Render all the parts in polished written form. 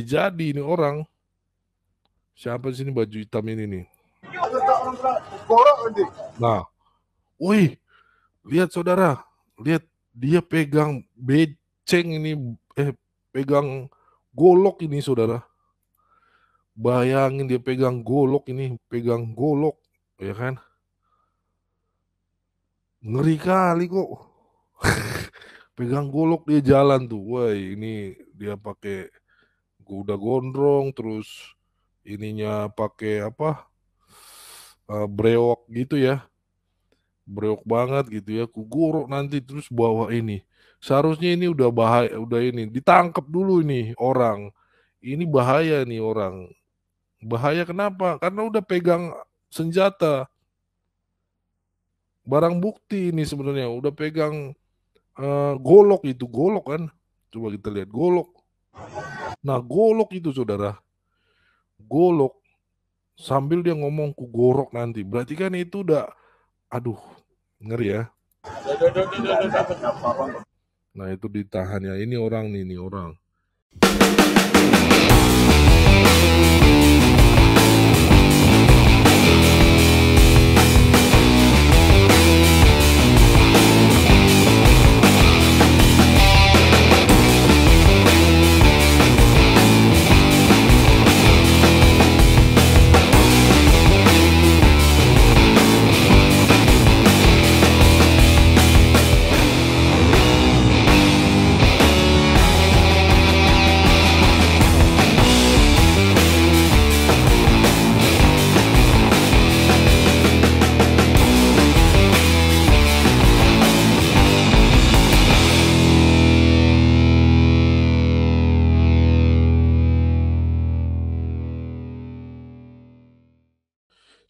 Jadi ini orang, siapa sih ini baju hitam ini nih? Nah, wih, lihat saudara, lihat dia pegang beceng ini, pegang golok ini saudara. Bayangin dia pegang golok ini, pegang golok, ya kan? Ngeri kali kok. Pegang golok dia jalan tuh. Wah, ini dia pakai kuda gondrong, terus ininya pakai apa? Brewok gitu ya. Brewok banget gitu ya. Kugorok nanti terus bawa ini. Seharusnya ini udah bahaya, udah ini ditangkap dulu ini orang. Ini bahaya nih orang. Bahaya kenapa? Karena udah pegang senjata, barang bukti ini sebenarnya udah pegang golok itu golok kan. Coba kita lihat golok. Nah, golok itu saudara, golok sambil dia ngomong ku gorok nanti. Berarti kan itu udah, aduh, ngeri ya. Nah, itu ditahan ya. Ini orang nih, ini orang.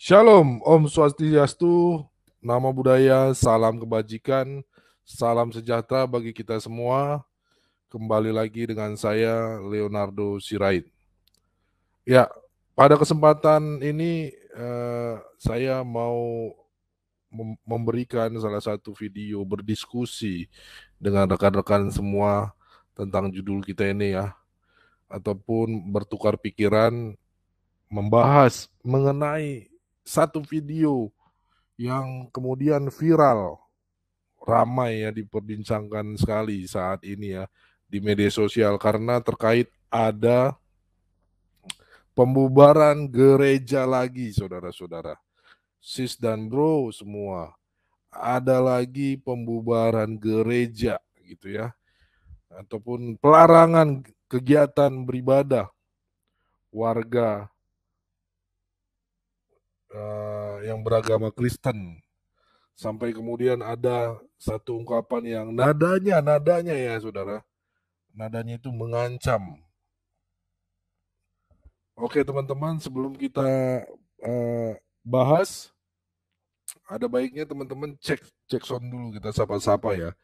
Shalom, Om Swastiastu, nama budaya, salam kebajikan, salam sejahtera bagi kita semua. Kembali lagi dengan saya, Leonardo Sirait. Ya, pada kesempatan ini saya mau memberikan salah satu video berdiskusi dengan rekan-rekan semua tentang judul kita ini ya, ataupun bertukar pikiran membahas mengenai satu video yang kemudian viral, ramai ya diperbincangkan sekali saat ini ya di media sosial karena terkait ada pembubaran gereja lagi saudara-saudara. Sis dan bro semua, ada lagi pembubaran gereja gitu ya, ataupun pelarangan kegiatan beribadah warga yang beragama Kristen. Sampai kemudian ada satu ungkapan yang nadanya ya saudara, nadanya itu mengancam. Oke teman-teman, sebelum kita bahas, ada baiknya teman-teman cek sound dulu, kita sapa-sapa ya.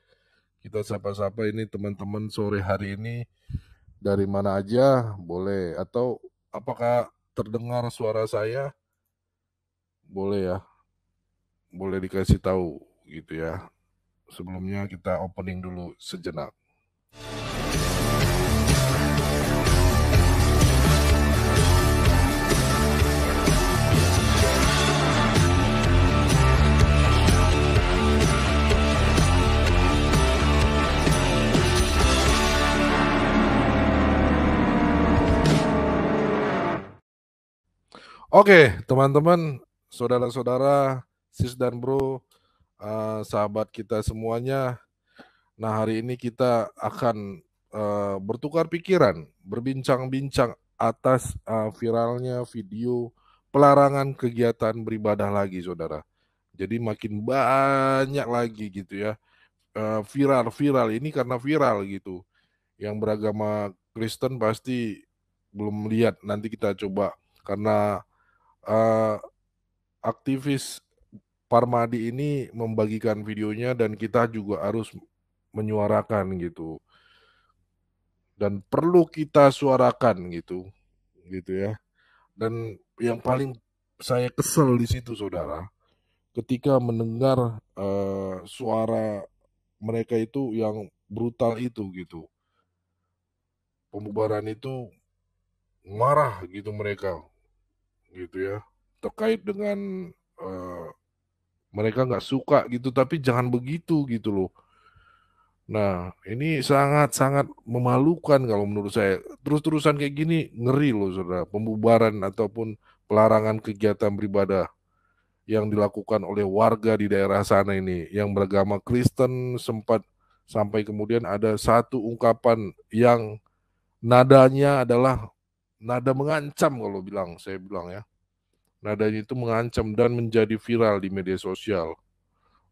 Kita sapa-sapa ini teman-teman sore hari ini dari mana aja boleh, atau apakah terdengar suara saya? Boleh ya, boleh dikasih tahu gitu ya. Sebelumnya kita opening dulu sejenak. Oke, teman-teman, saudara-saudara, sis dan bro, sahabat kita semuanya. Nah, hari ini kita akan bertukar pikiran, berbincang-bincang atas viralnya video pelarangan kegiatan beribadah lagi, saudara. Jadi makin banyak lagi gitu ya, viral ini karena viral gitu. Yang beragama Kristen pasti belum lihat, nanti kita coba karena aktivis Parmadi ini membagikan videonya dan kita juga harus menyuarakan gitu. Dan perlu kita suarakan gitu. Gitu ya. Dan yang paling saya kesel di situ saudara, ketika mendengar suara mereka itu yang brutal itu gitu. Pembubaran itu marah gitu mereka, gitu ya. Terkait dengan mereka nggak suka gitu, tapi jangan begitu gitu loh. Nah, ini sangat-sangat memalukan kalau menurut saya. Terus-terusan kayak gini ngeri loh Saudara, pembubaran ataupun pelarangan kegiatan beribadah yang dilakukan oleh warga di daerah sana ini yang beragama Kristen sempat sampai kemudian ada satu ungkapan yang nadanya adalah nada mengancam kalau saya bilang ya. Nadanya itu mengancam dan menjadi viral di media sosial.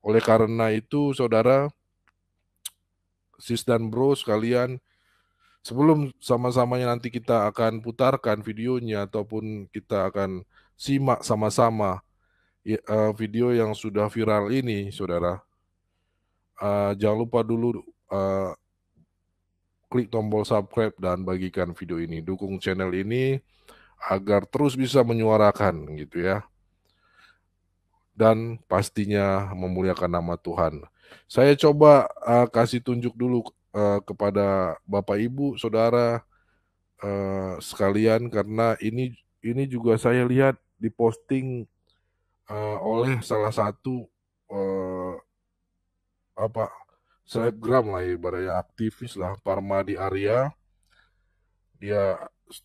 Oleh karena itu, saudara, sis dan bro sekalian, sebelum sama-samanya nanti kita akan putarkan videonya ataupun kita akan simak sama-sama video yang sudah viral ini, saudara, jangan lupa dulu klik tombol subscribe dan bagikan video ini. Dukung channel ini agar terus bisa menyuarakan gitu ya. Dan pastinya memuliakan nama Tuhan. Saya coba kasih tunjuk dulu kepada Bapak Ibu, Saudara sekalian karena ini juga saya lihat diposting oleh salah satu apa selebgram lah ibaratnya aktivis lah Parmadi Arya. Dia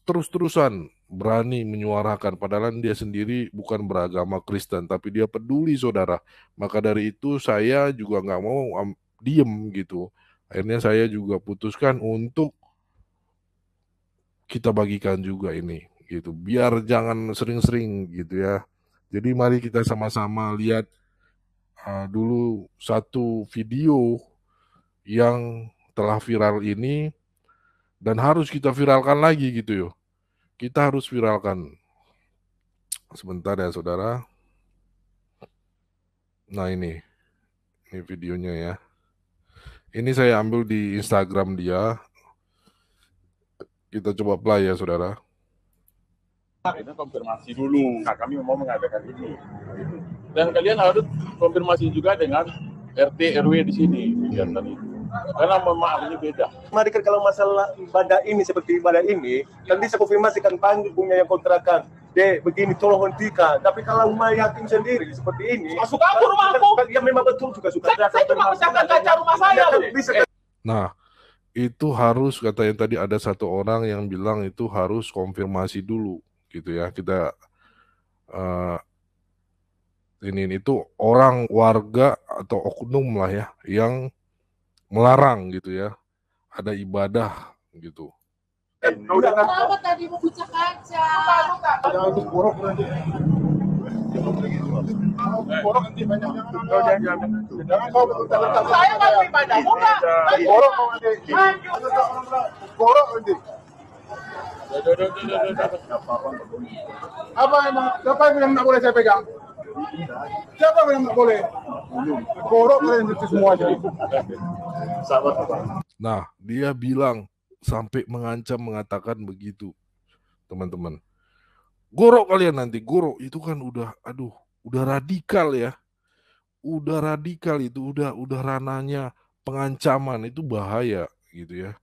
terus-terusan berani menyuarakan padahal dia sendiri bukan beragama Kristen tapi dia peduli saudara. Maka dari itu saya juga nggak mau diem gitu. Akhirnya saya juga putuskan untuk kita bagikan juga ini gitu. Biar jangan sering-sering gitu ya. Jadi mari kita sama-sama lihat dulu satu video yang telah viral ini dan harus kita viralkan lagi gitu yo. Kita harus viralkan. Sebentar ya saudara. Nah ini videonya ya. Ini saya ambil di Instagram dia. Kita coba play ya saudara. Kita konfirmasi dulu. Nah, kami mau mengadakan ini. Dan kalian harus konfirmasi juga dengan RT RW di sini kegiatan itu. Karena memahaminya beda. Mari kalau masalah ibadah ini seperti ibadah ini, kan bisa konfirmasikan panggil punya yang kontrakan. Begini tolong hentikan. Tapi kalau rumah yakin sendiri seperti ini, masuk aku rumahku. Ya memang betul juga suka. Saya cuma pecahkan kaca rumah saya. Nah, itu harus kata yang tadi ada satu orang yang bilang itu harus konfirmasi dulu gitu ya. Kita ini itu orang warga atau oknum lah ya yang melarang gitu ya. Ada ibadah gitu. Kenapa tadi mau buka kaca? Jangan borok nanti. Borok nanti banyak jangan kau bentar-bentar. Saya nggak beribadah, bukan? Borok kau nanti. Borok nanti. Apa emang? Siapa yang bilang nggak boleh saya pegang? Siapa yang bilang nggak boleh? Borok kalian itu semua jadi. Nah, dia bilang sampai mengancam mengatakan begitu, teman-teman. Gorok kalian nanti, gorok itu kan udah radikal ya. Udah radikal itu, udah ranahnya pengancaman, itu bahaya gitu ya.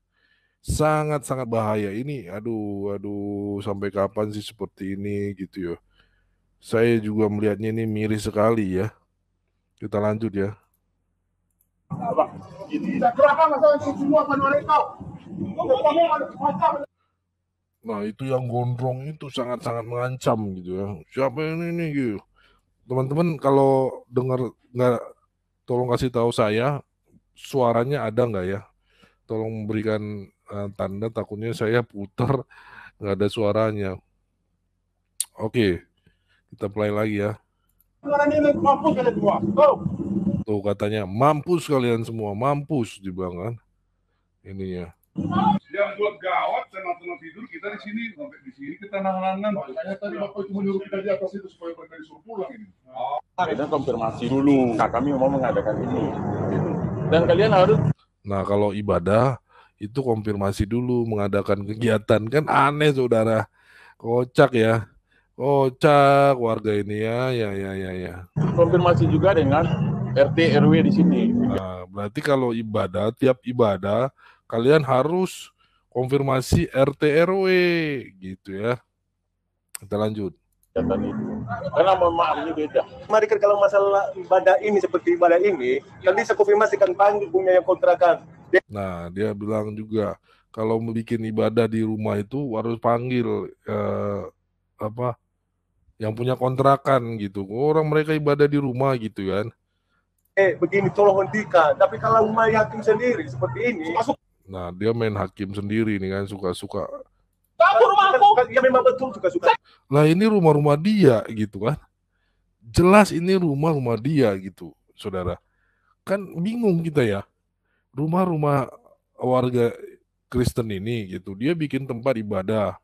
Sangat-sangat bahaya ini. Aduh, sampai kapan sih seperti ini gitu ya. Saya juga melihatnya ini miris sekali ya. Kita lanjut ya. Nah, itu yang gondrong itu sangat-sangat mengancam gitu ya. Siapa ini gitu. Teman-teman kalau dengar nggak, tolong kasih tahu saya suaranya ada nggak ya? Tolong berikan tanda, takutnya saya putar nggak ada suaranya. Oke, kita play lagi ya. Tuh katanya mampus kalian semua, mampus dibilang kan. Ininya. Yang buat gawat tenang-tenang tidur kita di sini, sampai di sini kita nahan-nahan. Makanya tadi Bapak itu menyuruh kita di atas itu supaya mereka disuruh pulang ini. Kita konfirmasi dulu. Nah, kami mau mengadakan ini. Dan kalian harus. Nah, kalau ibadah itu konfirmasi dulu mengadakan kegiatan, kan aneh saudara. Kocak ya. Kocak warga ini ya. Konfirmasi juga dengan RT RW di sini. Nah, berarti kalau ibadah, tiap ibadah kalian harus konfirmasi RT RW gitu ya. Kita lanjut. kegiatan itu. Karena memahaminya beda. Mari kan kalau masalah ibadah ini seperti ibadah ini, tadi saya konfirmasikan panggil punya yang kontrakan. Nah, dia bilang juga kalau mau bikin ibadah di rumah itu harus panggil yang punya kontrakan gitu. Orang mereka ibadah di rumah gitu kan. Begini tolong hentikan. Tapi kalau main hakim sendiri seperti ini, Nah, dia main hakim sendiri nih kan, suka-suka. Kamu rumahku. ya memang betul suka-suka. Lah ini rumah-rumah dia gitu kan. Jelas ini rumah-rumah dia gitu, saudara. Kan bingung kita ya. Rumah-rumah warga Kristen ini gitu, dia bikin tempat ibadah.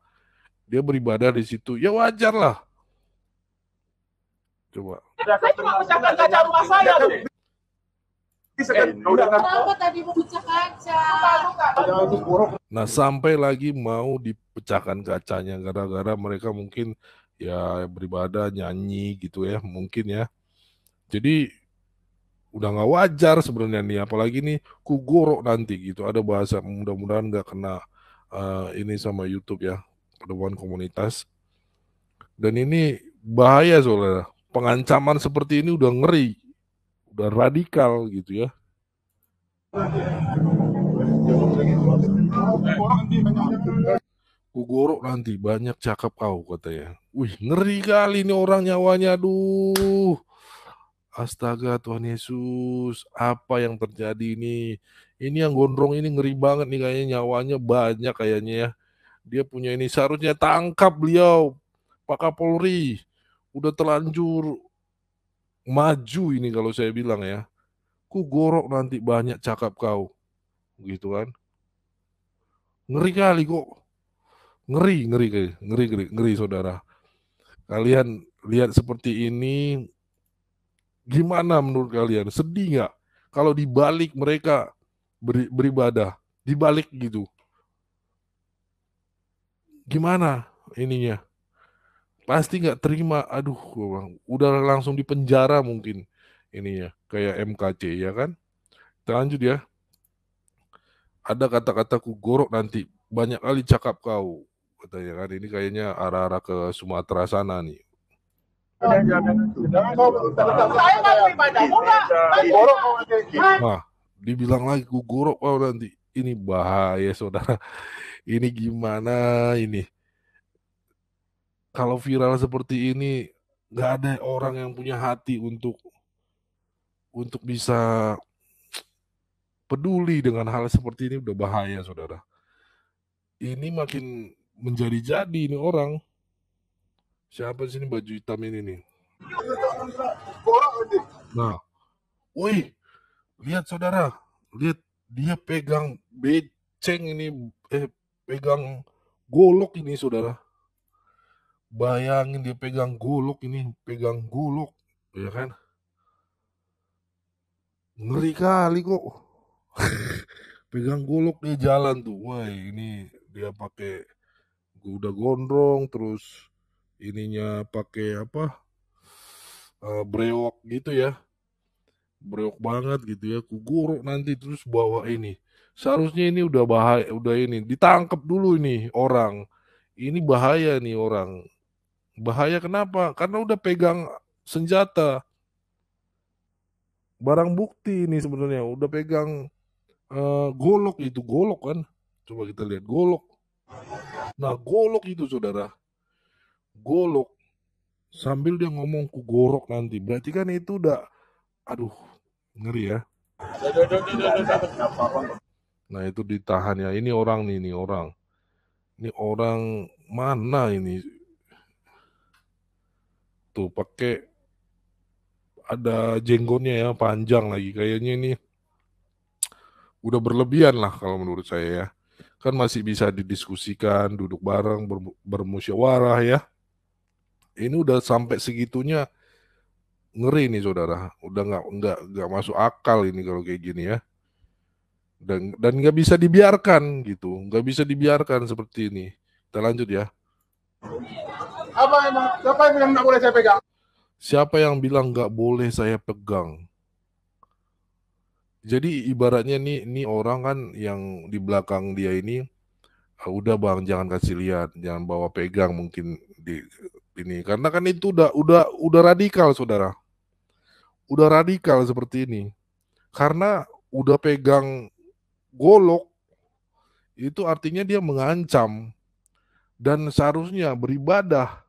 Dia beribadah di situ. Ya wajar lah. Coba. Saya cuma pecahkan kaca rumah saya. Kenapa tadi mau pecah kaca? Nah, sampai lagi mau dipecahkan kacanya gara-gara mereka mungkin ya beribadah, nyanyi gitu ya, mungkin ya. Jadi udah nggak wajar sebenarnya nih, apalagi nih kugorok nanti gitu. Ada bahasa, mudah-mudahan nggak kena ini sama YouTube ya, pertemuan komunitas. Dan ini bahaya soalnya, pengancaman seperti ini udah ngeri, udah radikal gitu ya. Kugorok nanti banyak cakap kau katanya. Wih, ngeri kali ini orang nyawanya, aduh. Astaga Tuhan Yesus, apa yang terjadi ini? Ini yang gondrong ini ngeri banget nih, kayaknya nyawanya banyak kayaknya ya. Dia punya ini, seharusnya tangkap beliau, Pak Kapolri. Udah terlanjur maju ini kalau saya bilang ya. Kugorok nanti banyak cakap kau. Gitu kan. Ngeri kali kok. Ngeri saudara. Kalian lihat seperti ini, gimana menurut kalian? Sedih nggak kalau dibalik mereka beribadah, dibalik gitu? Gimana ininya? Pasti nggak terima. Aduh, udah langsung dipenjara mungkin ininya, kayak MKC ya kan? Kita lanjut ya. Ada kata-kata kugorok nanti banyak kali cakap kau katanya kan. Ini kayaknya arah-arah ke Sumatera sana nih. Saya nggak ibadahmu nggak? Nah, dibilang lagi kugorok kau nanti. Ini bahaya saudara. Ini gimana ini? Kalau viral seperti ini, nggak ada orang yang punya hati untuk bisa peduli dengan hal seperti ini, udah bahaya saudara. Ini makin menjadi-jadi ini orang. Siapa sih ini baju hitam ini nih? Nah, wih, lihat saudara, lihat dia pegang beceng ini, pegang golok ini saudara. Bayangin dia pegang golok ini, ya kan? Ngeri kali kok. Pegang golok dia jalan tuh. Wah, ini dia pakai udah gondrong, terus ininya pakai apa? Brewok gitu ya. Brewok banget gitu ya. Kugorok nanti terus bawa ini. Seharusnya ini udah bahaya, udah ini ditangkap dulu ini orang. Ini bahaya nih orang. Bahaya kenapa? Karena udah pegang senjata. Barang bukti ini sebenarnya udah pegang golok, itu golok kan. Coba kita lihat golok. Nah, golok itu saudara. Golok. Sambil dia ngomong kugorok nanti. Berarti kan itu udah, aduh, ngeri ya. Nah, itu ditahan ya. Ini orang nih, ini orang. Ini orang mana ini? Tuh pakai ada jenggotnya ya, panjang lagi. Kayaknya ini udah berlebihan lah kalau menurut saya ya. Kan masih bisa didiskusikan, duduk bareng, bermusyawarah ya. Ini udah sampai segitunya, ngeri nih saudara. Udah nggak masuk akal ini kalau kayak gini ya. Dan nggak bisa dibiarkan gitu, nggak bisa dibiarkan seperti ini. Kita lanjut ya. Siapa yang bilang nggak boleh saya pegang? Siapa yang bilang nggak boleh saya pegang? Jadi ibaratnya nih orang kan yang di belakang dia ini Udah bang, jangan kasih lihat, jangan bawa pegang mungkin di ini, karena kan itu udah radikal saudara, udah radikal seperti ini, karena udah pegang golok itu artinya dia mengancam dan seharusnya beribadah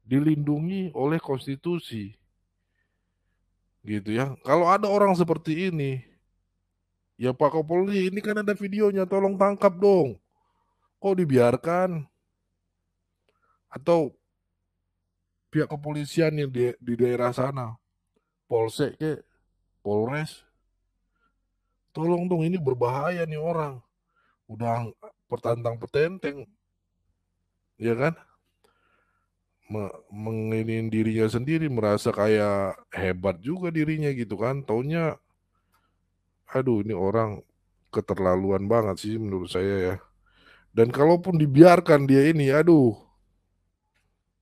dilindungi oleh konstitusi, gitu ya. Kalau ada orang seperti ini, ya Pak Kapolri, ini kan ada videonya, tolong tangkap dong. Kok dibiarkan? Atau pihak kepolisian yang di daerah sana, Polsek ke, Polres, tolong dong, ini berbahaya nih orang. Udah pertantang petenteng, ya kan? Menginin dirinya sendiri, merasa kayak hebat juga dirinya gitu kan. Taunya, aduh ini orang keterlaluan banget sih menurut saya ya. Dan kalaupun dibiarkan dia ini, aduh,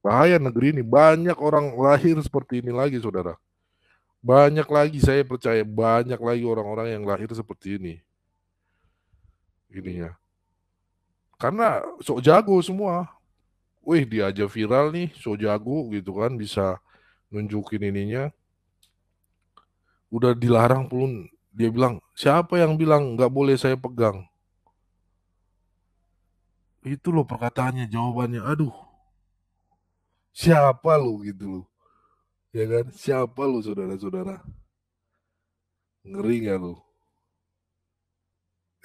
bahaya negeri ini. Banyak orang lahir seperti ini lagi, saudara. Banyak lagi, saya percaya banyak lagi orang-orang yang lahir seperti ini. Ininya. Karena sok jago semua. Wih, dia aja viral nih, sok jago gitu kan, bisa nunjukin ininya. Udah dilarang pun dia bilang, siapa yang bilang nggak boleh saya pegang? Itu loh perkataannya, jawabannya. Aduh, siapa lu gitu loh. Ya kan? Siapa lu saudara-saudara? Ngeri gak lu?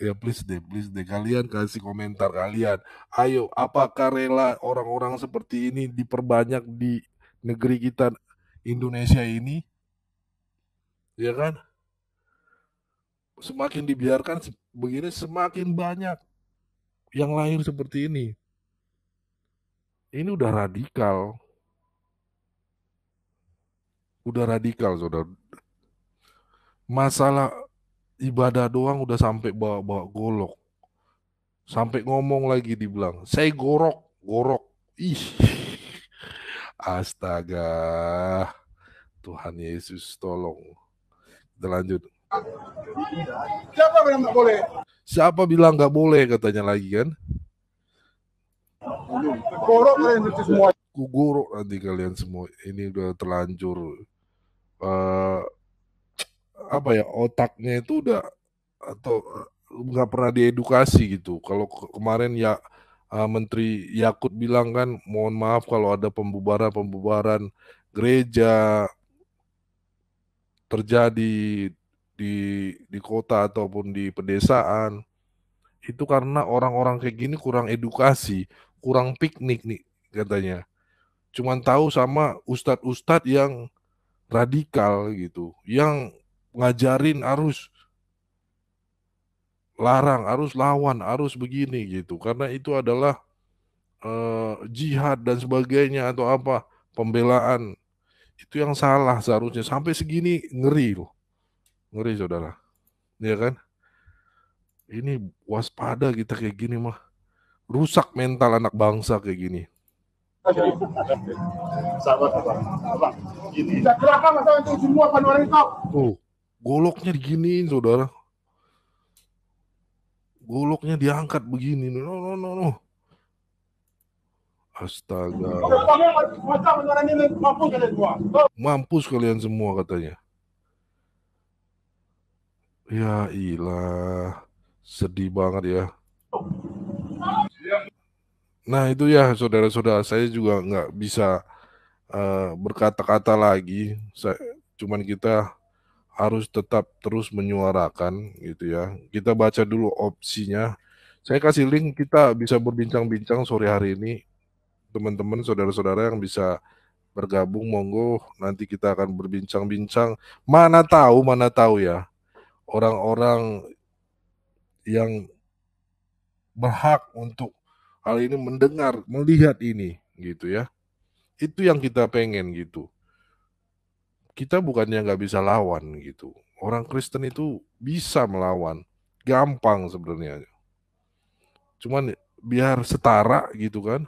Ya please deh. Kalian kasih komentar kalian. Ayo, apakah rela orang-orang seperti ini diperbanyak di negeri kita Indonesia ini? Ya kan? Semakin dibiarkan begini, semakin banyak yang lahir seperti ini. Ini udah radikal. Udah radikal, saudara. Masalah ibadah doang udah sampai bawa-bawa golok. Sampai ngomong lagi dibilang, saya gorok. Ih, astaga. Tuhan Yesus tolong. Kita lanjut. Siapa bilang nggak boleh? Siapa bilang nggak boleh katanya lagi kan? Gorok kalian itu semua. Kugorok nanti kalian semua. Ini udah terlanjur. Apa ya, otaknya itu udah atau nggak pernah diedukasi gitu. Kalau kemarin ya Menteri Yakut bilang kan, mohon maaf kalau ada pembubaran gereja terjadi di kota ataupun di pedesaan, itu karena orang-orang kayak gini kurang edukasi, kurang piknik nih katanya. Cuman tahu sama ustadz-ustadz yang radikal gitu, yang ngajarin harus larang, harus lawan, harus begini gitu. Karena itu adalah jihad dan sebagainya atau apa, pembelaan. Itu yang salah seharusnya. Sampai segini ngeri loh. Ngeri saudara. Ya kan? Ini waspada kita kayak gini mah. Rusak mental anak bangsa kayak gini. Sahabat apa? Gini. Tidak silakan masalah itu semua panuan itu. Oh, goloknya diginiin saudara. Goloknya diangkat begini. No. Astaga. Mampus kalian semua katanya. Ya ilah. Sedih banget ya. Nah itu ya saudara-saudara, saya juga nggak bisa berkata-kata lagi. Cuman kita harus tetap terus menyuarakan gitu ya. Kita baca dulu opsinya. Saya kasih link, kita bisa berbincang-bincang sore hari ini. Teman-teman, saudara-saudara yang bisa bergabung, monggo nanti kita akan berbincang-bincang. Mana tahu ya, orang-orang yang berhak untuk hal ini mendengar, melihat ini gitu ya. Itu yang kita pengen gitu. Kita bukannya nggak bisa lawan gitu. Orang Kristen itu bisa melawan, gampang sebenarnya. Cuman biar setara gitu kan.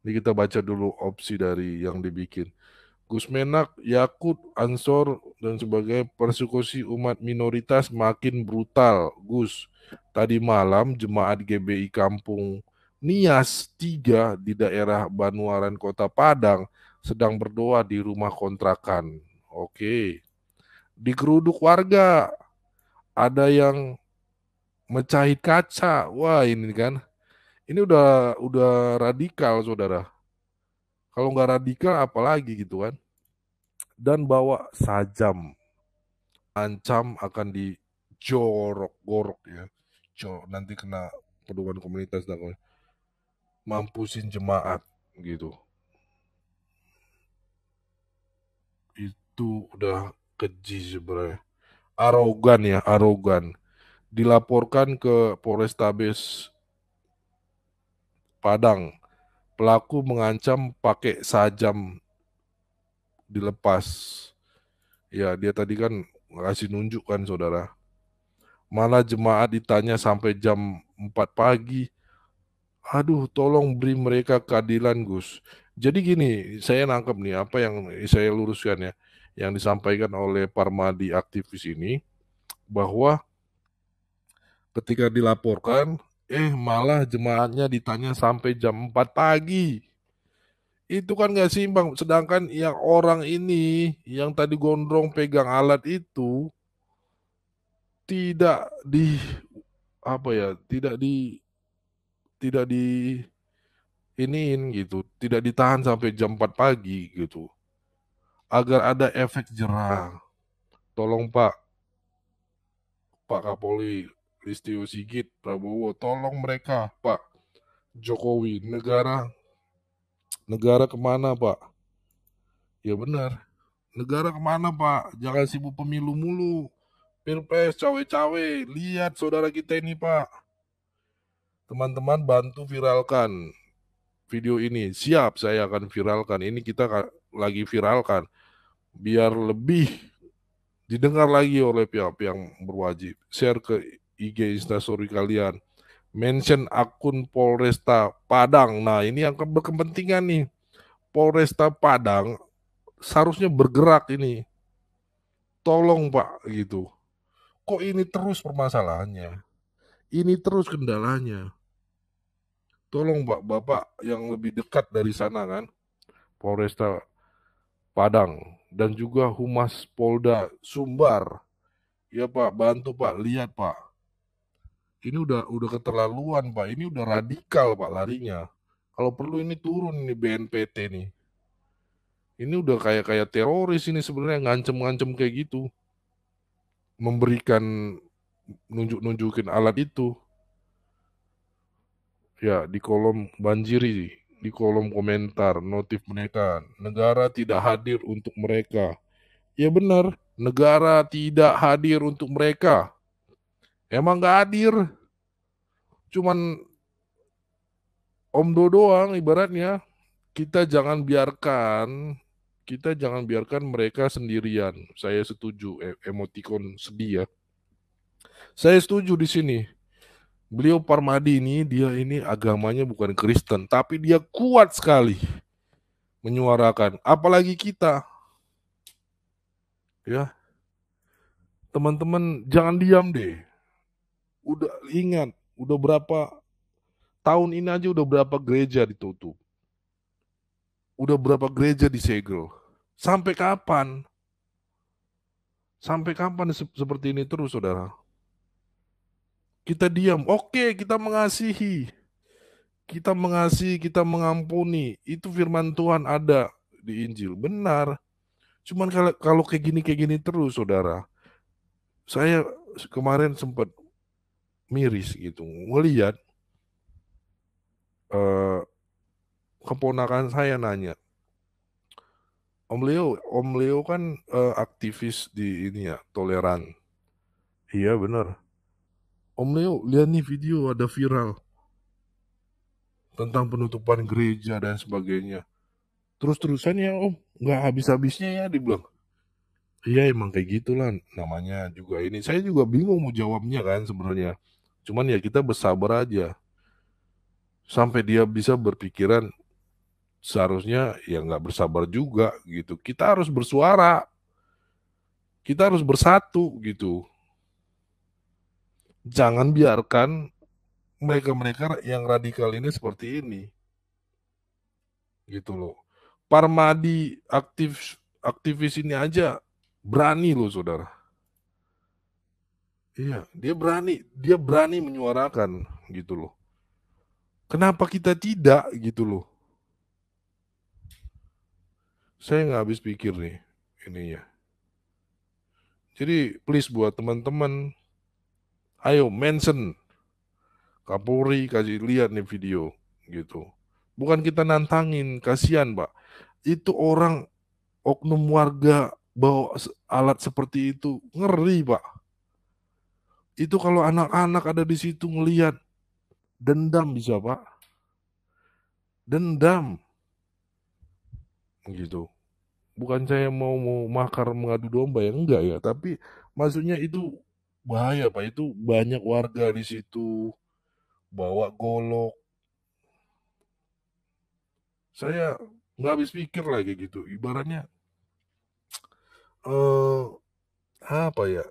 Ini kita baca dulu opsi dari yang dibikin. Gus Menak, Yakut, Ansor, dan sebagainya, persekusi umat minoritas makin brutal. Gus, tadi malam jemaat GBI Kampung Nias 3 di daerah Banuaran Kota Padang sedang berdoa di rumah kontrakan. Oke. Digeruduk warga, ada yang mecahin kaca. Wah, ini kan. Ini udah radikal, saudara. Kalau nggak radikal apalagi gitu kan. Dan bawa sajam, ancam akan dijorok-gorok ya. Nanti kena pedoman komunitas dan mampusin jemaat gitu. Itu udah keji sebenarnya. Arogan ya, arogan. Dilaporkan ke Polrestabes Padang. Pelaku mengancam pakai sajam dilepas. Ya, dia tadi kan ngasih nunjuk kan, saudara. Malah jemaat ditanya sampai jam 4 pagi. Aduh, tolong beri mereka keadilan, Gus. Jadi gini, saya nangkep nih apa yang saya luruskan ya, yang disampaikan oleh Parmadi aktivis ini, bahwa ketika dilaporkan, malah jemaatnya ditanya sampai jam 4 pagi. Itu kan nggak seimbang. Sedangkan yang orang ini, yang tadi gondrong pegang alat itu, tidak di, tidak di iniin gitu, tidak ditahan sampai jam 4 pagi gitu. Agar ada efek jerah. Tolong Pak Kapolri Listio Sigit Prabowo, tolong mereka Pak Jokowi, negara kemana Pak? Ya benar, negara kemana Pak? Jangan sibuk pemilu mulu, pilpres cawe-cawe. Lihat saudara kita ini Pak. Teman-teman bantu viralkan video ini. Siap, saya akan viralkan. Ini kita lagi viralkan biar lebih didengar lagi oleh pihak-pihak yang berwajib. Share ke IG Instastory kalian. Mention akun Polresta Padang. Nah, ini yang berkepentingan nih. Polresta Padang seharusnya bergerak ini. Tolong Pak gitu. Kok ini terus permasalahannya? Ini terus kendalanya. Tolong Pak, Bapak yang lebih dekat dari sana kan. Polresta Padang dan juga Humas Polda Sumbar. Ya Pak, bantu Pak, lihat Pak. Ini udah keterlaluan Pak, ini udah radikal Pak larinya. Kalau perlu ini turun ini BNPT nih. Ini udah kayak teroris ini sebenarnya, ngancem kayak gitu. Memberikan nunjukin alat itu. Ya, di kolom banjiri, di kolom komentar, notif mereka, negara tidak hadir untuk mereka. Ya benar, negara tidak hadir untuk mereka. Emang gak hadir, cuman omdo doang ibaratnya. Kita jangan biarkan mereka sendirian. Saya setuju, emotikon sedih ya. Saya setuju di sini. Beliau Parmadi ini, dia ini agamanya bukan Kristen, tapi dia kuat sekali menyuarakan. Apalagi kita, ya teman-teman jangan diam deh. Udah ingat, udah berapa tahun ini aja udah berapa gereja ditutup, udah berapa gereja disegel. Sampai kapan? Sampai kapan seperti ini terus, saudara? Kita diam, oke, kita mengasihi, kita mengampuni. Itu firman Tuhan ada di Injil, benar. Cuman kalau kayak gini terus, saudara. Saya kemarin sempat miris gitu, melihat keponakan saya nanya, Om Leo kan aktivis di ini ya, toleran. Iya benar. Om Leo, lihat nih video ada viral tentang penutupan gereja dan sebagainya. Terus-terusan ya Om, nggak habis-habisnya ya dibilang. Iya emang kayak gitulah namanya juga ini. Saya juga bingung mau jawabnya kan sebenarnya. Cuman ya kita bersabar aja. Sampai dia bisa berpikiran seharusnya ya nggak bersabar juga gitu. Kita harus bersuara, kita harus bersatu gitu. Jangan biarkan mereka-mereka yang radikal ini seperti ini, gitu loh. Parmadi aktivis ini aja berani loh, saudara. Iya, dia berani menyuarakan gitu loh. Kenapa kita tidak gitu loh? Saya nggak habis pikir nih ininya. Jadi please buat teman-teman, ayo mention Kapolri, kasih lihat nih video gitu. Bukan kita nantangin, kasihan Pak. Itu orang oknum warga bawa alat seperti itu, ngeri Pak. Itu kalau anak-anak ada di situ ngelihat, dendam bisa Pak. Dendam gitu. Bukan saya mau makar mengadu domba ya, enggak ya, tapi maksudnya itu bahaya Pak. Itu banyak warga di situ bawa golok. Saya nggak habis pikir lagi gitu. Ibaratnya eh apa ya?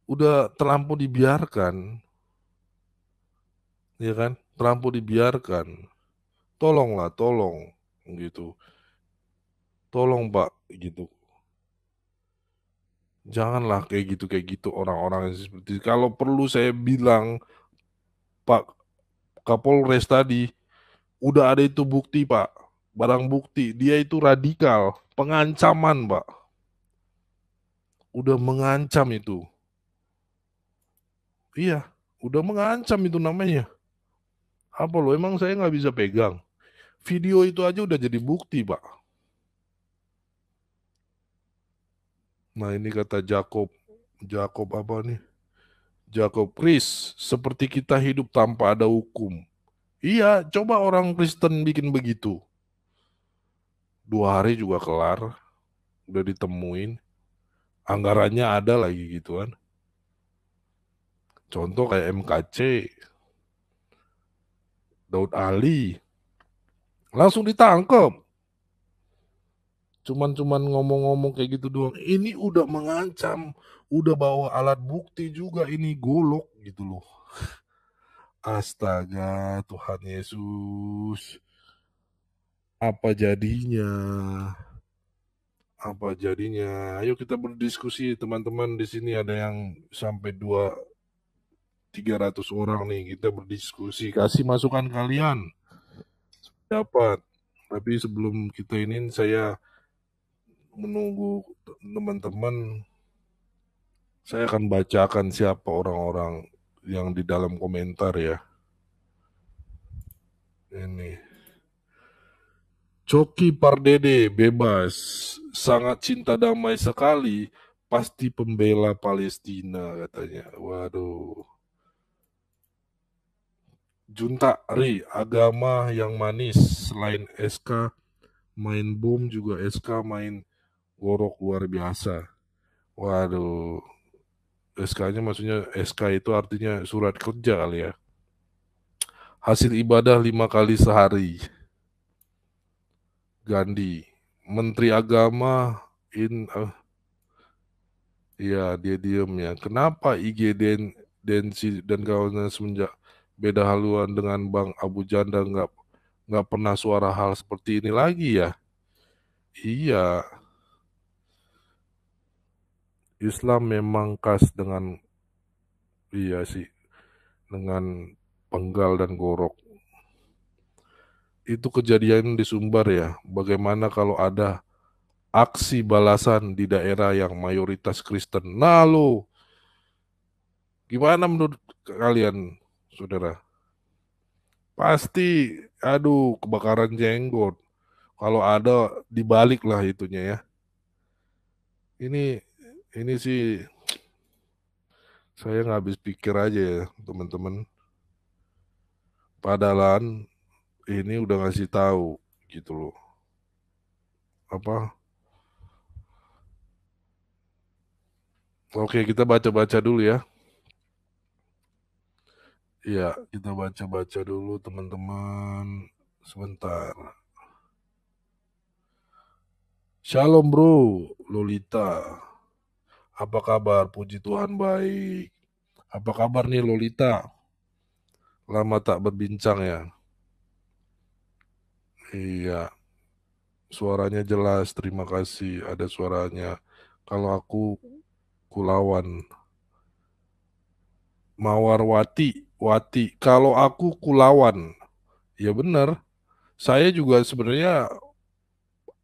Udah terlampau dibiarkan, ya kan? Terlampau dibiarkan. Tolonglah, tolong gitu. Tolong Pak gitu. Janganlah kayak gitu orang-orang yang seperti itu. Kalau perlu saya bilang Pak Kapolres tadi udah ada itu bukti Pak. Barang bukti dia itu radikal, pengancaman Pak. Udah mengancam itu. Iya, udah mengancam itu namanya. Apa loh, emang saya nggak bisa pegang? Video itu aja udah jadi bukti, Pak. Nah ini kata Jacob apa nih? Jacob Chris, seperti kita hidup tanpa ada hukum. Iya, coba orang Kristen bikin begitu. 2 hari juga kelar, udah ditemuin. Anggarannya ada lagi gitu kan. Contoh kayak MKC, Daud Ali, langsung ditangkap. Cuman ngomong-ngomong kayak gitu doang. Ini udah mengancam, udah bawa alat bukti juga ini golok gitu loh. Astaga, Tuhan Yesus. Apa jadinya? Apa jadinya? Ayo kita berdiskusi teman-teman, di sini ada yang sampai 200-300 orang nih. Kita berdiskusi, kasih masukan kalian. Dapat. Tapi sebelum kita ini saya menunggu teman-teman. Saya akan bacakan siapa orang-orang yang di dalam komentar ya. Ini. Coki Pardede bebas, sangat cinta damai sekali, pasti pembela Palestina katanya. Waduh. Junta Ri, agama yang manis, selain SK main bom juga SK main gorok luar biasa. Waduh. SK-nya maksudnya SK itu artinya surat kerja kali ya. Hasil ibadah 5 kali sehari. Gandhi, Menteri Agama ya dia diem ya. Kenapa IG Densi dan kawannya semenjak beda haluan dengan Bang Abu Janda nggak pernah suara hal seperti ini lagi ya? Iya, Islam memang khas dengan iya sih dengan penggal dan gorok. Itu kejadian di Sumbar ya. Bagaimana kalau ada aksi balasan di daerah yang mayoritas Kristen? Nah lo, gimana menurut kalian, saudara? Pasti, aduh, kebakaran jenggot. Kalau ada, dibalik lah itunya ya. Ini sih, saya nggak habis pikir aja ya, teman-teman. Padahal ini udah ngasih tahu gitu loh. Apa? Oke, kita baca-baca dulu ya. Ya, kita baca-baca dulu teman-teman. Sebentar. Shalom bro, Lolita. Apa kabar? Puji Tuhan baik. Apa kabar nih Lolita? Lama tak berbincang ya. Iya, suaranya jelas. Terima kasih ada suaranya. Kalau aku Kulawan. Mawarwati, Wati. Kalau aku Kulawan. Ya benar. Saya juga sebenarnya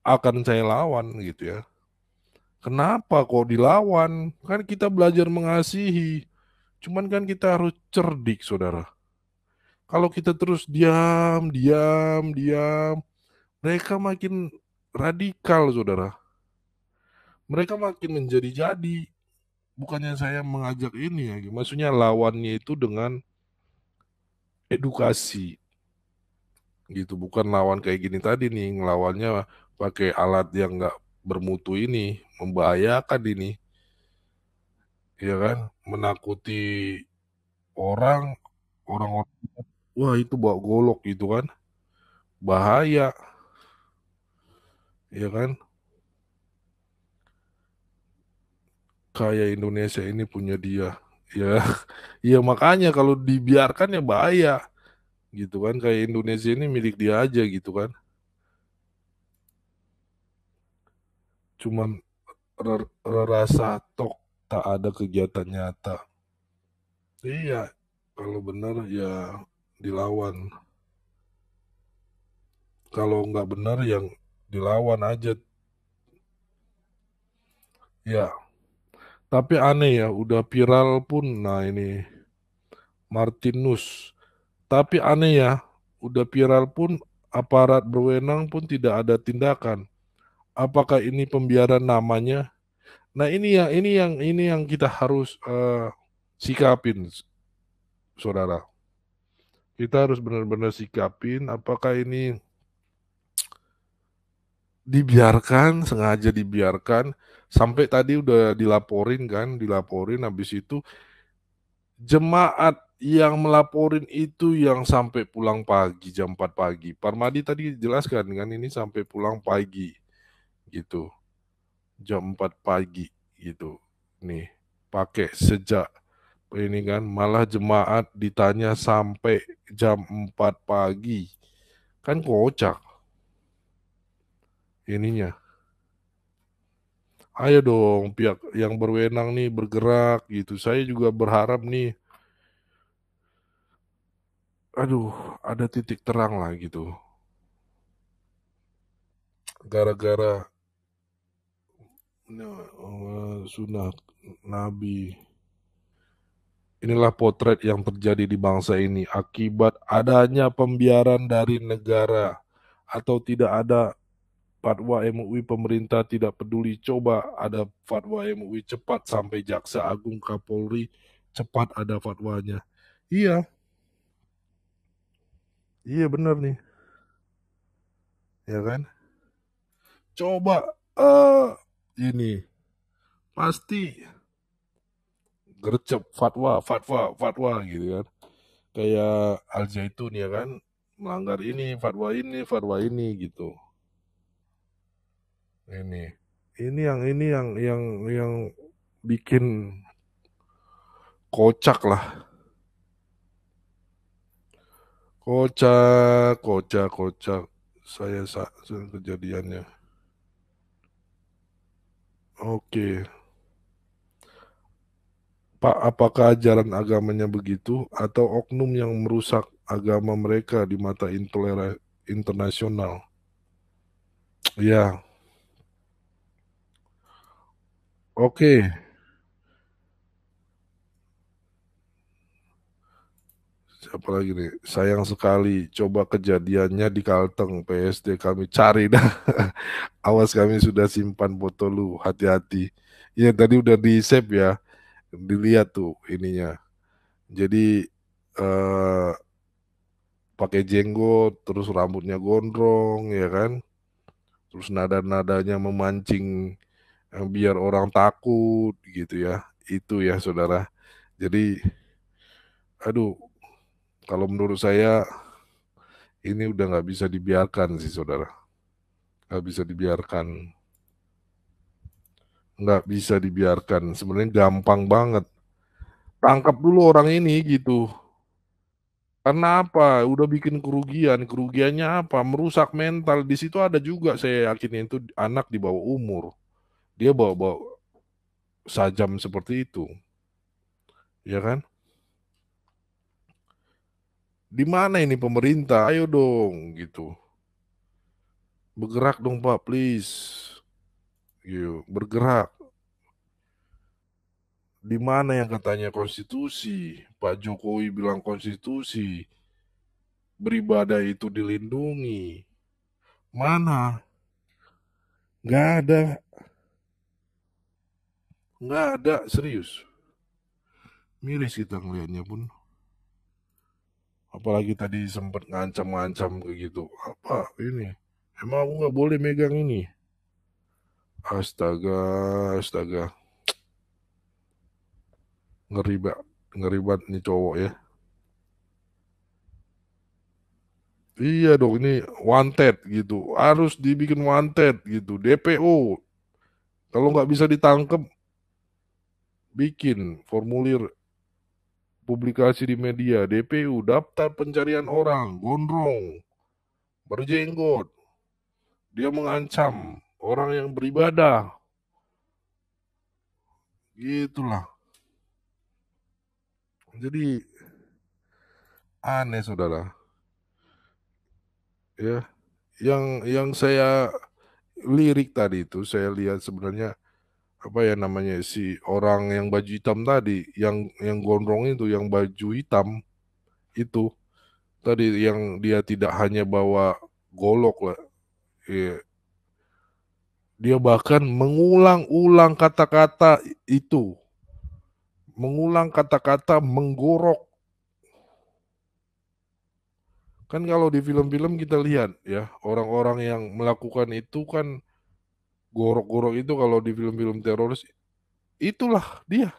akan saya lawan gitu ya. Kenapa kok dilawan? Kan kita belajar mengasihi. Cuman kan kita harus cerdik, saudara. Kalau kita terus diam, diam, diam, mereka makin radikal, saudara. Mereka makin menjadi-jadi. Bukannya saya mengajak ini ya, maksudnya lawannya itu dengan edukasi. Gitu, bukan lawan kayak gini tadi nih, ngelawannya pakai alat yang nggak bermutu ini, membahayakan ini. Ya kan, menakuti orang-orang, wah itu bawa golok gitu kan, bahaya, ya kan. Kayak Indonesia ini punya dia, ya, ya makanya kalau dibiarkan ya bahaya, gitu kan. Kayak Indonesia ini milik dia aja gitu kan. Cuman rasa tok, tak ada kegiatan nyata. Iya, kalau benar ya dilawan. Kalau nggak benar yang dilawan aja. Ya, tapi aneh ya, udah viral pun. Nah ini Martinus. Tapi aneh ya, udah viral pun aparat berwenang pun tidak ada tindakan. Apakah ini pembiaran namanya? Nah ini yang kita harus sikapin, saudara. Kita harus benar-benar sikapin. Apakah ini dibiarkan, sengaja dibiarkan, sampai tadi udah dilaporin habis itu jemaat yang melaporin itu yang sampai pulang pagi jam 4 pagi. Parmadi tadi jelaskan kan ini sampai pulang pagi gitu. Jam 4 pagi gitu. Nih, pakai sejak ini kan malah jemaat ditanya sampai jam 4 pagi. Kan kocak ininya. Ayo dong pihak yang berwenang nih bergerak gitu. Saya juga berharap nih, aduh ada titik terang lah gitu. Gara-gara sunnah Nabi. Inilah potret yang terjadi di bangsa ini akibat adanya pembiaran dari negara atau tidak ada fatwa MUI, pemerintah tidak peduli. Coba ada fatwa MUI cepat sampai Jaksa Agung, Kapolri cepat ada fatwanya. Iya, iya benar nih, ya kan? Coba ini pasti gercep fatwa gitu kan. Kayak Al Zaitun ya kan, melanggar fatwa ini gitu. Ini yang bikin kocak lah. Kocak. Saya kejadiannya. Oke. Pak, apakah ajaran agamanya begitu atau oknum yang merusak agama mereka di mata internasional? Ya, oke. Siapa lagi nih? Sayang sekali. Coba kejadiannya di Kalteng, PSD kami cari dah. Awas kami sudah simpan foto lu. Hati-hati. Ya tadi udah di save ya. Dilihat tuh ininya. Jadi pakai jenggot, terus rambutnya gondrong, ya kan? Terus nada-nadanya memancing biar orang takut gitu ya. Itu ya saudara. Jadi, aduh, kalau menurut saya Ini udah nggak bisa dibiarkan sih, saudara. Nggak bisa dibiarkan. Nggak bisa dibiarkan. Sebenarnya gampang banget. Tangkap dulu orang ini gitu. Karena apa? Udah bikin kerugian. Kerugiannya apa? Merusak mental. Di situ ada juga, saya yakin itu anak di bawah umur. Dia bawa-bawa sajam seperti itu. Ya kan? Di mana ini pemerintah? Ayo dong gitu. Bergerak dong Pak, please. Gitu, bergerak. Di mana yang katanya konstitusi? Pak Jokowi bilang konstitusi. Beribadah itu dilindungi. Mana? Nggak ada. Nggak ada, serius. Miris kita ngelihatnya pun. Apalagi tadi sempat ngancam-ngancam kayak gitu. Apa ini? Emang aku nggak boleh megang ini? Astaga, astaga. Ngeri banget nih cowok ya. Iya dong, ini wanted gitu. Harus dibikin wanted gitu. DPO. Kalau nggak bisa ditangkap, bikin formulir publikasi di media. DPU, daftar pencarian orang, gondrong, berjenggot. Dia mengancam orang yang beribadah. Gitulah. Jadi aneh saudara. Ya, yang saya lirik tadi itu saya lihat sebenarnya apa ya namanya si orang yang baju hitam tadi, yang gondrong itu, yang baju hitam itu tadi yang dia tidak hanya bawa golok lah, ya, dia bahkan mengulang-ulang kata-kata itu, mengulang kata-kata menggorok. Kan kalau di film-film kita lihat ya orang-orang yang melakukan itu kan gorok-gorok itu kalau di film-film teroris itulah dia.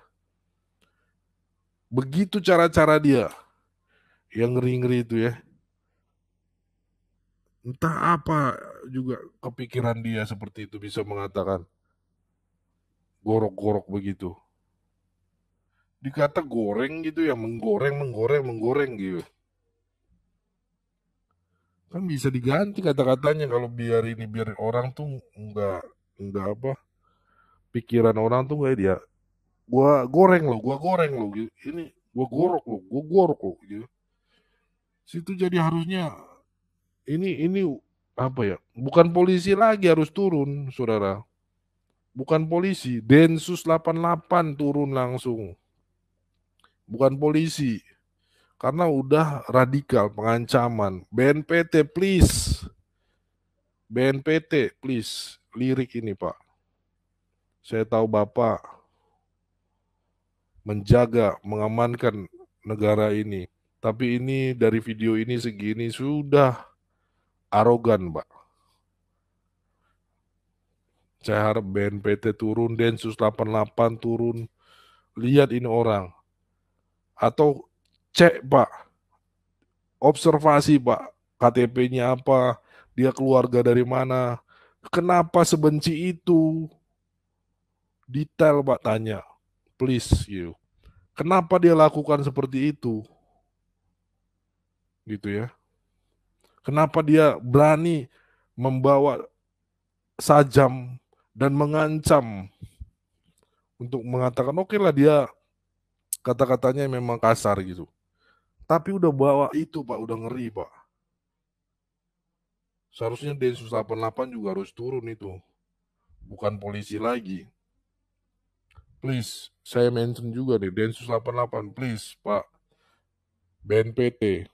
Begitu cara-cara dia yang ngeri-ngeri itu ya. Entah apa juga kepikiran dia seperti itu bisa mengatakan gorok-gorok begitu. Dikata goreng gitu ya, menggoreng gitu. Kan bisa diganti kata-katanya kalau biar orang tuh enggak apa, pikiran orang tuh enggak dia. Gua goreng lo gitu. Ini gua gorok lo gitu. Situ jadi harusnya ini apa ya? Bukan polisi lagi harus turun, Saudara. Bukan polisi, Densus 88 turun langsung. Bukan polisi. Karena udah radikal pengancaman. BNPT please. BNPT please. Lirik ini Pak. Saya tahu Bapak menjaga, mengamankan negara ini. Tapi ini dari video ini segini sudah arogan Pak. Saya harap BNPT turun, Densus 88 turun. Lihat ini orang. Atau cek Pak. Observasi Pak. KTP-nya apa? Dia keluarga dari mana? Kenapa sebenci itu? Detail Pak tanya. Please you. Kenapa dia lakukan seperti itu? Gitu ya. Kenapa dia berani membawa sajam dan mengancam untuk mengatakan oke lah dia kata-katanya memang kasar gitu. Tapi udah bawa itu Pak, udah ngeri Pak. Seharusnya Densus 88 juga harus turun itu. Bukan polisi lagi. Please, saya mention juga nih Densus 88, please Pak. BNPT.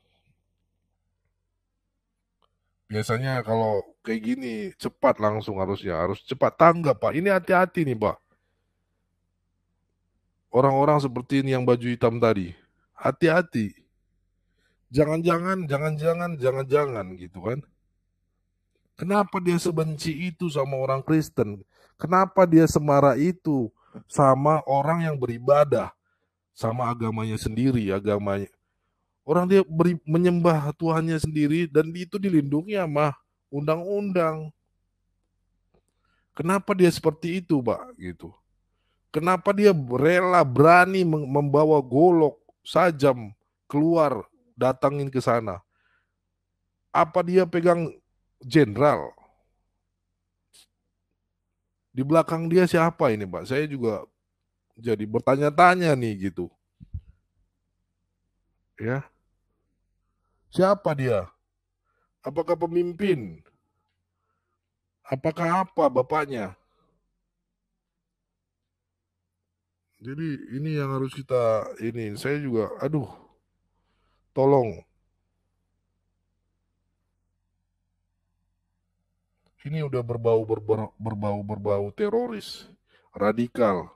Biasanya kalau kayak gini cepat langsung harusnya, harus cepat tanggap Pak. Ini hati-hati nih Pak. Orang-orang seperti ini yang baju hitam tadi, hati-hati. Jangan-jangan gitu kan. Kenapa dia sebenci itu sama orang Kristen? Kenapa dia semarah itu sama orang yang beribadah sama agamanya sendiri, Orang dia menyembah Tuhannya sendiri dan itu dilindungi sama undang-undang. Kenapa dia seperti itu, Pak? Gitu. Kenapa dia rela berani membawa golok, sajam keluar datangin ke sana? Apa dia pegang jenderal? Di belakang dia siapa ini, Pak? Saya juga jadi bertanya-tanya nih gitu. Ya, siapa dia? Apakah pemimpin? Apakah apa bapaknya? Jadi ini yang harus kita ini. Saya juga, aduh, tolong. Ini udah berbau teroris, radikal.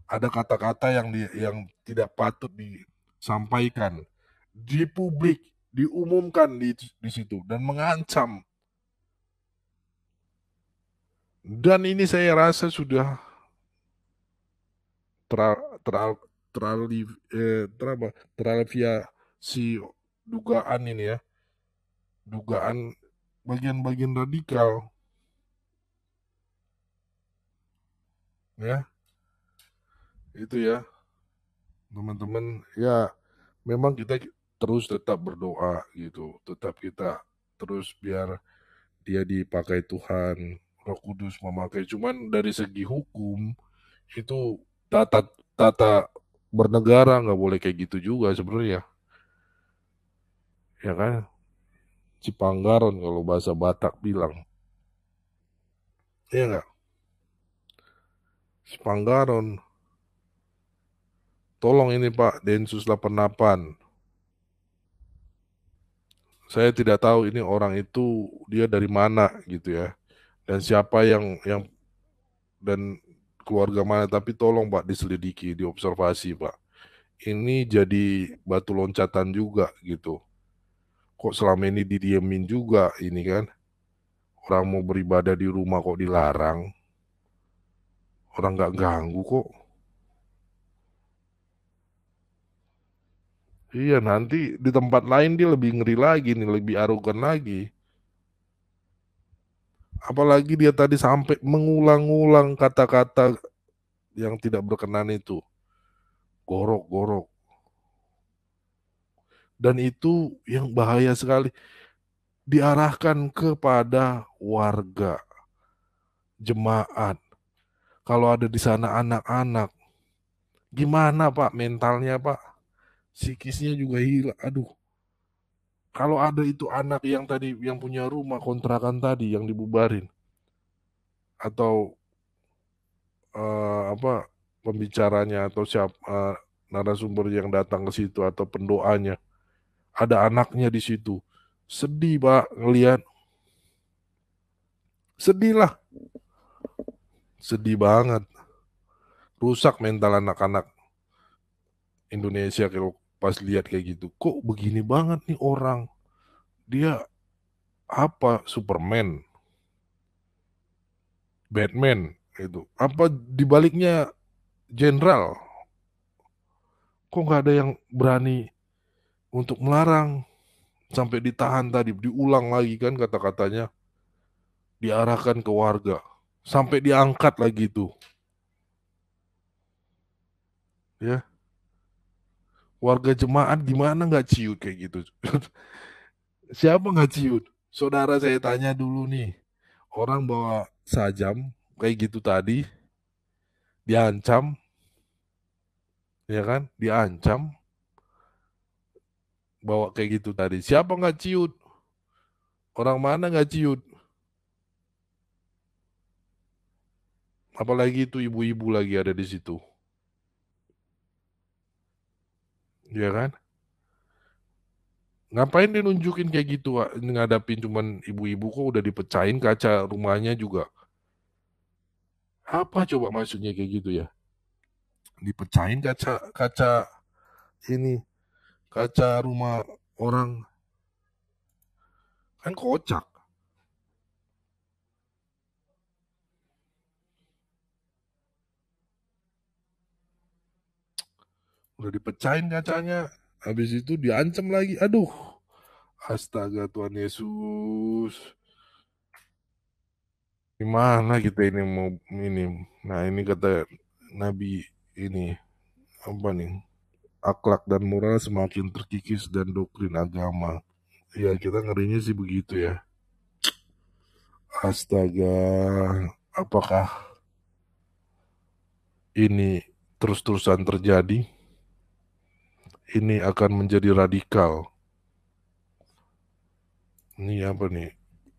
Ada kata-kata yang tidak patut disampaikan di publik, diumumkan di situ dan mengancam. Dan ini saya rasa sudah teraliviasi dugaan ini ya, dugaan bagian-bagian radikal ya, itu ya teman-teman ya. Memang kita terus tetap berdoa gitu, tetap kita terus biar dia dipakai Tuhan, Roh Kudus memakai. Cuman dari segi hukum itu tata bernegara nggak boleh kayak gitu juga sebenarnya, ya kan? Cipanggaron kalau bahasa Batak bilang, iya nggak? Cipanggaron. Tolong ini Pak Densus 88. Saya tidak tahu ini orang itu dia dari mana gitu ya. Dan siapa yang dan keluarga mana, tapi tolong Pak diselidiki, diobservasi Pak. Ini jadi batu loncatan juga gitu. Kok selama ini didiemin juga ini kan? Orang mau beribadah di rumah kok dilarang. Orang nggak ganggu kok. Iya, nanti di tempat lain dia lebih ngeri lagi nih, lebih arogan lagi. Apalagi dia tadi sampai mengulang-ulang kata-kata yang tidak berkenan itu. Gorok-gorok. Dan itu yang bahaya sekali. Diarahkan kepada warga, jemaat. Kalau ada di sana anak-anak, gimana Pak mentalnya Pak? Psikisnya juga hilang. Aduh, kalau ada itu anak yang tadi yang punya rumah kontrakan tadi yang dibubarin atau apa pembicaranya atau narasumber yang datang ke situ atau pendoanya ada anaknya di situ, sedih Pak ngelihat, sedih lah, sedih banget, rusak mental anak-anak Indonesia kalau pas lihat kayak gitu. Kok begini banget nih orang, dia apa Superman, Batman itu, apa dibaliknya jenderal, kok nggak ada yang berani untuk melarang, sampai ditahan tadi, diulang lagi kan kata-katanya, diarahkan ke warga, sampai diangkat lagi tuh, ya. Warga jemaat gimana nggak ciut kayak gitu? Siapa nggak ciut? Saudara saya tanya dulu nih, orang bawa sajam kayak gitu tadi, diancam, ya kan? Diancam, bawa kayak gitu tadi. Siapa nggak ciut? Orang mana nggak ciut? Apalagi itu ibu-ibu lagi ada di situ, ya kan? Ngapain dia nunjukin kayak gitu, Wak? Ngadapin cuman ibu-ibu kok udah dipecahin kaca rumahnya juga. Apa coba maksudnya kayak gitu ya? Dipecahin kaca ini, kaca rumah orang, kan kocak. Udah dipecahin kacanya, Habis itu diancam lagi. Aduh, astaga Tuhan Yesus. Gimana kita ini mau ini? Nah ini kata Nabi ini apa nih? Akhlak dan moral semakin terkikis dan doktrin agama. Ya kita ngerinya sih begitu ya. Astaga, apakah ini terus-terusan terjadi? Ini akan menjadi radikal. Ini apa nih?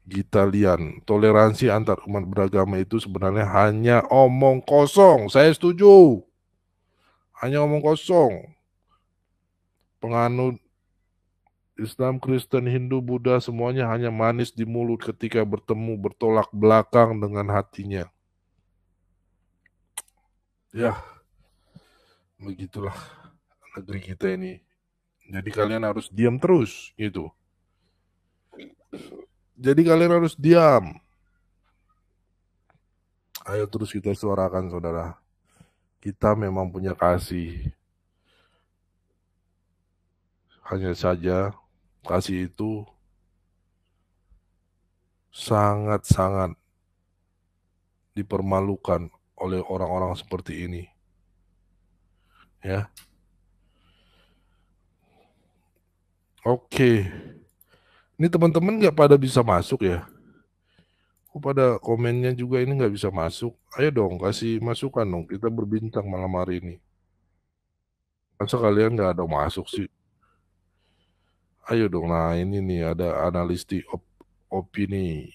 Gitalian, toleransi antar umat beragama itu sebenarnya hanya omong kosong. Saya setuju. Hanya omong kosong. Penganut Islam, Kristen, Hindu, Buddha semuanya hanya manis di mulut ketika bertemu bertolak belakang dengan hatinya. Ya, begitulah negeri kita ini. Jadi kalian harus diam terus gitu. Jadi kalian harus diam. Ayo terus kita suarakan saudara. Kita memang punya kasih. Hanya saja kasih itu sangat-sangat dipermalukan oleh orang-orang seperti ini. Ya. Oke. Ini teman-teman nggak pada bisa masuk ya? Kok pada komennya juga ini nggak bisa masuk? Ayo dong, kasih masukan dong. Kita berbintang malam hari ini. Masa kalian nggak ada masuk sih? Ayo dong, nah ini nih ada analis di opini.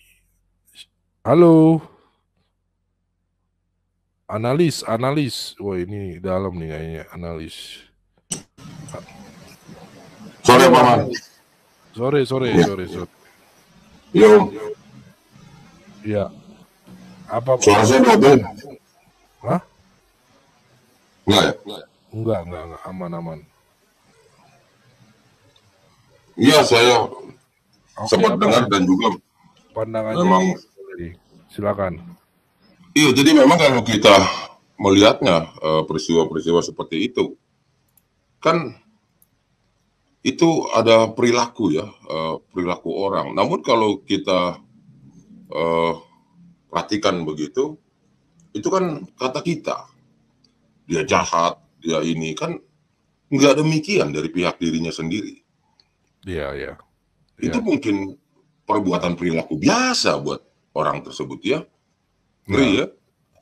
Halo. Analis. Wah ini dalam nih kayaknya, analis. Sore, Paman. Sore. Yo, Ya. Apa? suara saya double. Hah? Enggak ya? Enggak, aman. Iya, saya Oke, sempat apa dengar dan juga pandangannya? memang, Silakan. iya, jadi memang kalau kita melihatnya peristiwa-peristiwa seperti itu, kan itu ada perilaku ya, perilaku orang. Namun kalau kita perhatikan begitu, itu kan kata kita, dia jahat, dia ini, kan nggak demikian dari pihak dirinya sendiri. Iya. Itu mungkin perbuatan perilaku biasa buat orang tersebut ya. Ngeri ya.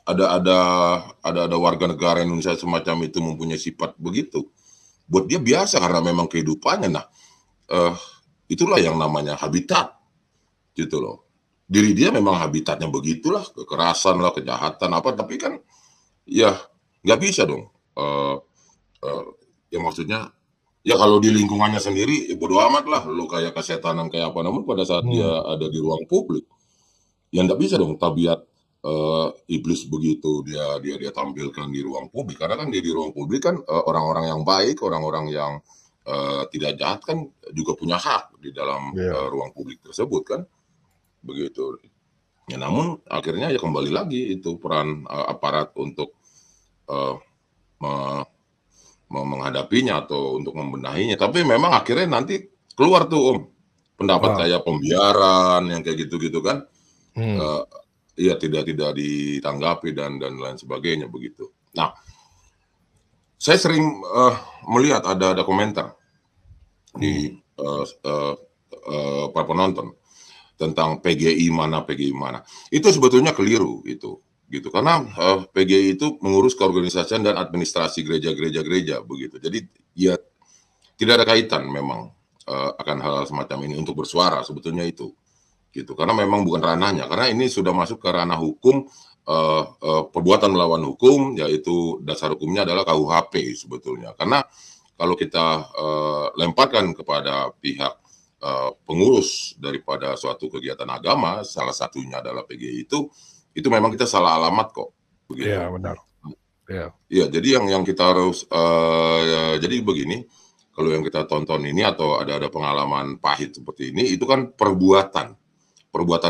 Ada warga negara Indonesia semacam itu mempunyai sifat begitu. Buat dia biasa karena memang kehidupannya. Nah, itulah yang namanya habitat, gitu loh. Diri dia memang habitatnya begitulah, kekerasan lah, kejahatan apa. Tapi kan, ya nggak bisa dong. Ya maksudnya, ya kalau di lingkungannya sendiri, ya bodo amat lah. Lo kayak kesetanan kayak apa. Namun pada saat dia ada di ruang publik, ya nggak bisa dong tabiat iblis begitu dia tampilkan di ruang publik. Karena kan dia di ruang publik kan orang-orang yang baik, orang-orang yang tidak jahat kan juga punya hak di dalam ruang publik tersebut kan, begitu. Ya namun akhirnya ya kembali lagi itu peran aparat untuk menghadapinya atau untuk membenahinya. Tapi memang akhirnya nanti keluar tuh pendapat kayak pembiaran yang kayak gitu-gitu kan. Iya tidak ditanggapi dan lain sebagainya begitu. Nah, saya sering melihat ada komentar di para penonton tentang PGI mana. Itu sebetulnya keliru itu, gitu. Karena PGI itu mengurus keorganisasian dan administrasi gereja begitu. Jadi ya tidak ada kaitan memang akan hal semacam ini untuk bersuara sebetulnya itu. Gitu, karena memang bukan ranahnya, karena ini sudah masuk ke ranah hukum, perbuatan melawan hukum, yaitu dasar hukumnya adalah KUHP sebetulnya. Karena kalau kita lemparkan kepada pihak pengurus daripada suatu kegiatan agama, salah satunya adalah PGI itu memang kita salah alamat kok. Begitu. Iya benar. Iya, jadi yang kita harus jadi begini, kalau yang kita tonton ini atau ada pengalaman pahit seperti ini, itu kan perbuatan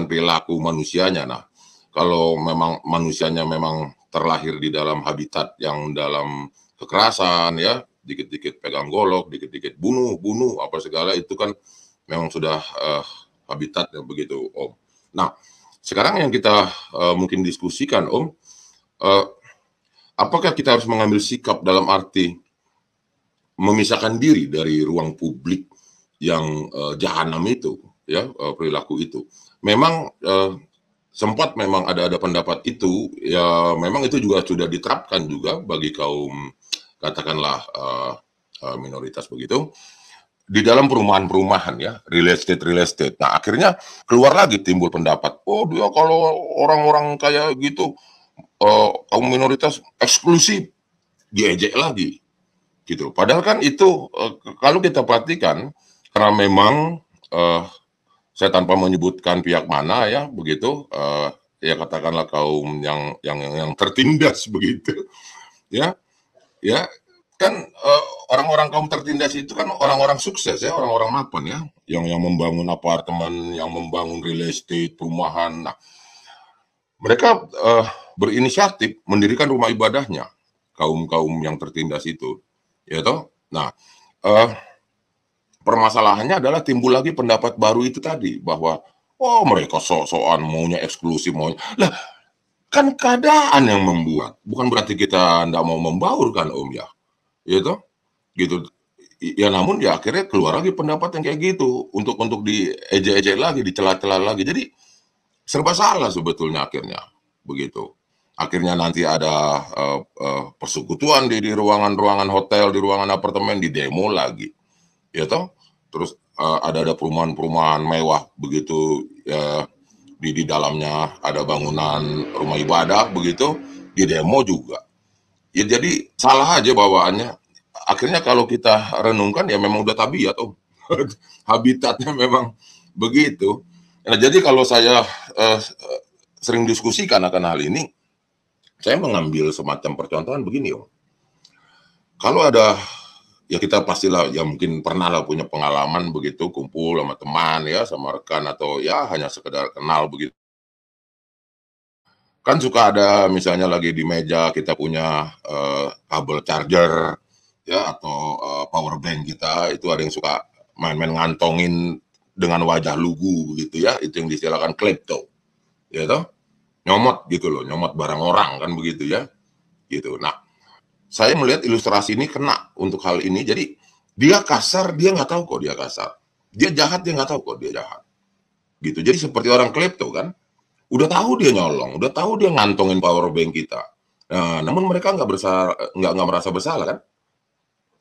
perilaku manusianya. Nah, kalau memang manusianya memang terlahir di dalam habitat yang dalam kekerasan ya, dikit-dikit pegang golok, dikit-dikit bunuh apa segala, itu kan memang sudah habitatnya begitu, Om. Nah, sekarang yang kita mungkin diskusikan, Om, apakah kita harus mengambil sikap dalam arti memisahkan diri dari ruang publik yang jahanam itu, ya, perilaku itu. Memang sempat memang ada pendapat itu, ya memang itu juga sudah diterapkan juga bagi kaum katakanlah minoritas begitu di dalam perumahan-perumahan, ya, real estate. Nah, akhirnya keluar lagi timbul pendapat, oh dia kalau orang-orang kayak gitu kaum minoritas eksklusif, diejek lagi gitu. Padahal kan itu kalau kita perhatikan, karena memang saya tanpa menyebutkan pihak mana, ya begitu, ya katakanlah kaum yang tertindas begitu, ya kan, orang-orang kaum tertindas itu kan orang-orang sukses, ya, orang-orang mapan, ya, yang membangun apartemen, yang membangun real estate, perumahan. Nah, mereka berinisiatif mendirikan rumah ibadahnya, kaum yang tertindas itu, ya toh. Nah, permasalahannya adalah timbul lagi pendapat baru itu tadi, bahwa oh mereka sok-sokan maunya eksklusif, maunya lah, kan keadaan yang membuat, bukan berarti kita tidak mau membaurkan, Om, ya, gitu, ya. Namun ya akhirnya keluar lagi pendapat yang kayak gitu untuk diejek-ejek lagi, dicela-cela lagi, jadi serba salah sebetulnya akhirnya begitu. Akhirnya nanti ada persekutuan di ruangan-ruangan hotel, di ruangan apartemen, di demo lagi, ya toh. Terus ada perumahan-perumahan mewah begitu, ya, di dalamnya ada bangunan rumah ibadah begitu, di demo juga. Ya jadi salah aja bawaannya. Akhirnya kalau kita renungkan, ya memang udah tabiat, Om. Habitatnya memang begitu. Nah, jadi kalau saya sering diskusikan akan hal ini, saya mengambil semacam percontohan begini, Om. Kalau ada, ya kita pastilah, ya mungkin pernah lah punya pengalaman begitu, kumpul sama teman, ya, sama rekan, atau ya hanya sekedar kenal begitu. Kan suka ada misalnya lagi di meja kita punya kabel charger, ya, atau power bank kita, itu ada yang suka main-main ngantongin dengan wajah lugu begitu, ya, itu yang diistilahkan klepto, ya toh, nyomot gitu loh, nyomot barang orang kan begitu, ya, gitu. Nah, saya melihat ilustrasi ini kena untuk hal ini. Jadi dia kasar, dia nggak tahu kok dia kasar, dia jahat, dia nggak tahu kok dia jahat, gitu. Jadi seperti orang klepto kan, udah tahu dia nyolong, udah tahu dia ngantongin power bank kita, namun mereka nggak merasa bersalah kan,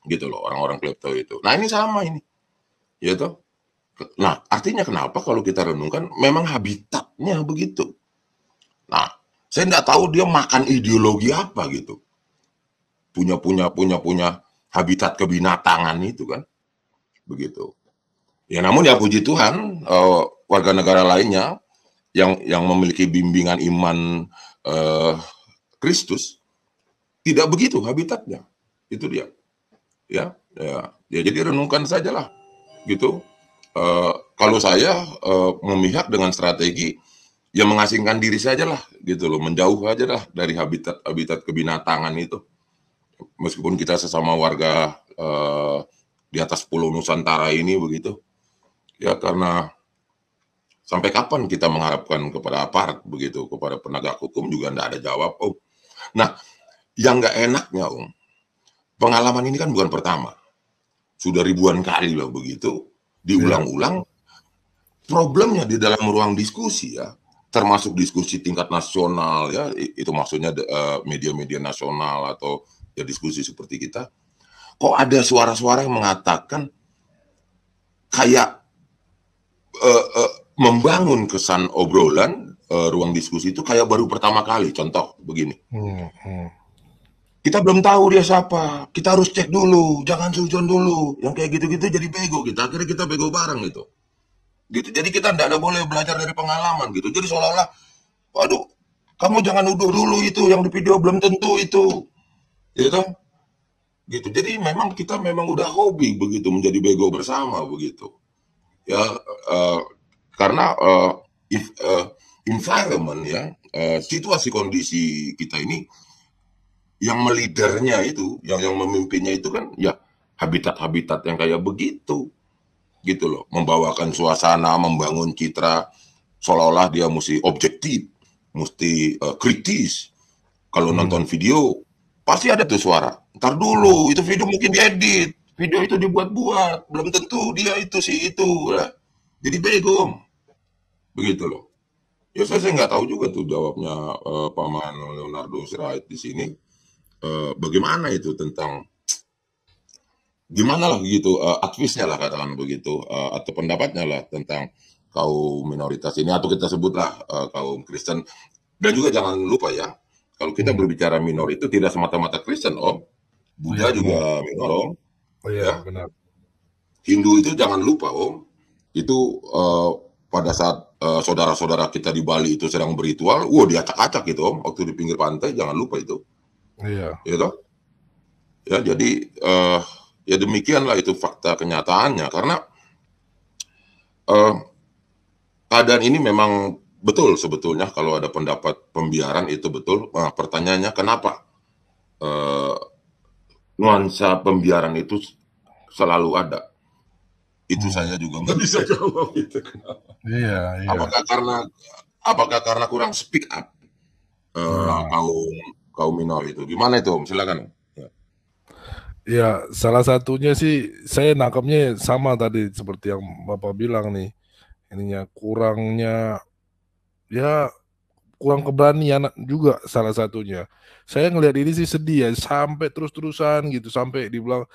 gitu loh, orang-orang klepto itu. Nah, ini sama ini, ya toh. Nah, artinya kenapa kalau kita renungkan, memang habitatnya begitu. Nah, saya nggak tahu dia makan ideologi apa gitu, punya habitat kebinatangan itu kan, begitu. Ya, namun ya puji Tuhan, warga negara lainnya yang memiliki bimbingan iman Kristus tidak begitu habitatnya, itu dia, ya. Jadi renungkan sajalah, gitu. Kalau saya memihak dengan strategi yang mengasingkan diri sajalah, gitu loh, menjauh aja lah dari habitat kebinatangan itu, meskipun kita sesama warga di atas pulau Nusantara ini begitu, ya, karena sampai kapan kita mengharapkan kepada aparat begitu, kepada penegak hukum juga tidak ada jawab, Om. Nah, yang nggak enaknya, Om, pengalaman ini kan bukan pertama, sudah ribuan kali loh begitu, diulang-ulang. Problemnya di dalam ruang diskusi, ya, termasuk diskusi tingkat nasional, ya, itu maksudnya media-media nasional atau ya diskusi seperti kita, kok ada suara-suara yang mengatakan kayak membangun kesan obrolan ruang diskusi itu kayak baru pertama kali. Contoh begini, kita belum tahu dia siapa, kita harus cek dulu, jangan sujon dulu, yang kayak gitu-gitu jadi bego kita, akhirnya kita bego bareng gitu. Jadi kita tidak ada boleh belajar dari pengalaman gitu. Jadi seolah-olah, waduh, kamu jangan nuduh dulu itu yang di video, belum tentu itu, gitu. Jadi memang kita udah hobi begitu menjadi bego bersama begitu, ya, karena environment, ya, situasi kondisi kita ini yang melidernya itu, yang memimpinnya itu kan ya habitat-habitat yang kayak begitu, gitu loh, membawakan suasana, membangun citra seolah-olah dia mesti objektif, mesti kritis. Kalau nonton video pasti ada tuh suara. Ntar dulu, itu video mungkin diedit, video itu dibuat-buat, belum tentu dia itu sih itu lah. Jadi bego, begitu loh. Ya saya nggak tahu juga tuh jawabnya Paman Leonardo Sirait di sini. Bagaimana itu tentang gimana lah begitu advice-nya lah katakan begitu atau pendapatnya lah tentang kaum minoritas ini atau kita sebutlah kaum Kristen. Dan juga jangan lupa ya, kalau kita berbicara minor itu tidak semata-mata Kristen, Om. Buddha juga minor, Om. Oh iya, benar. Hindu itu jangan lupa, Om. Itu pada saat saudara-saudara kita di Bali itu sedang berritual, diacak-acak gitu, Om, waktu di pinggir pantai, jangan lupa itu. Iya. Gitu. Ya, jadi ya demikianlah itu fakta kenyataannya, karena keadaan ini memang betul sebetulnya kalau ada pendapat pembiaran itu betul. Nah, pertanyaannya kenapa nuansa pembiaran itu selalu ada? Itu saya juga nggak bisa jawab itu. Iya. Apakah karena kurang speak up kaum minor itu? Gimana itu, Om? Silakan. Ya, salah satunya sih saya nangkapnya sama tadi seperti yang Bapak bilang nih. Ininya kurang keberanian juga salah satunya. Saya ngelihat ini sih sedih ya, sampai terus-terusan gitu, sampai dibilang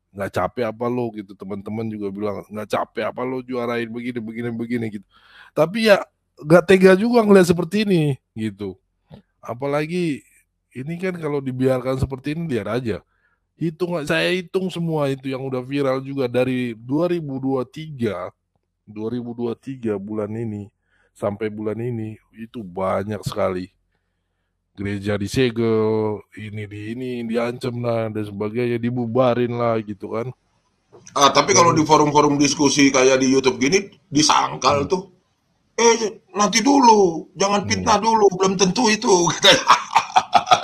nggak capek apa lo gitu, teman-teman juga bilang nggak capek apa lo juarain begini gitu. Tapi ya nggak tega juga ngelihat seperti ini gitu. Apalagi ini kan kalau dibiarkan seperti ini, lihat aja. Saya hitung semua itu yang udah viral juga dari 2023 bulan ini sampai bulan ini itu banyak sekali. Gereja disegel, ini diancam lah dan sebagainya, dibubarin lah gitu kan. Tapi kalau di forum-forum diskusi kayak di YouTube gini disangkal tuh. Nanti dulu, jangan fitnah dulu, belum tentu itu.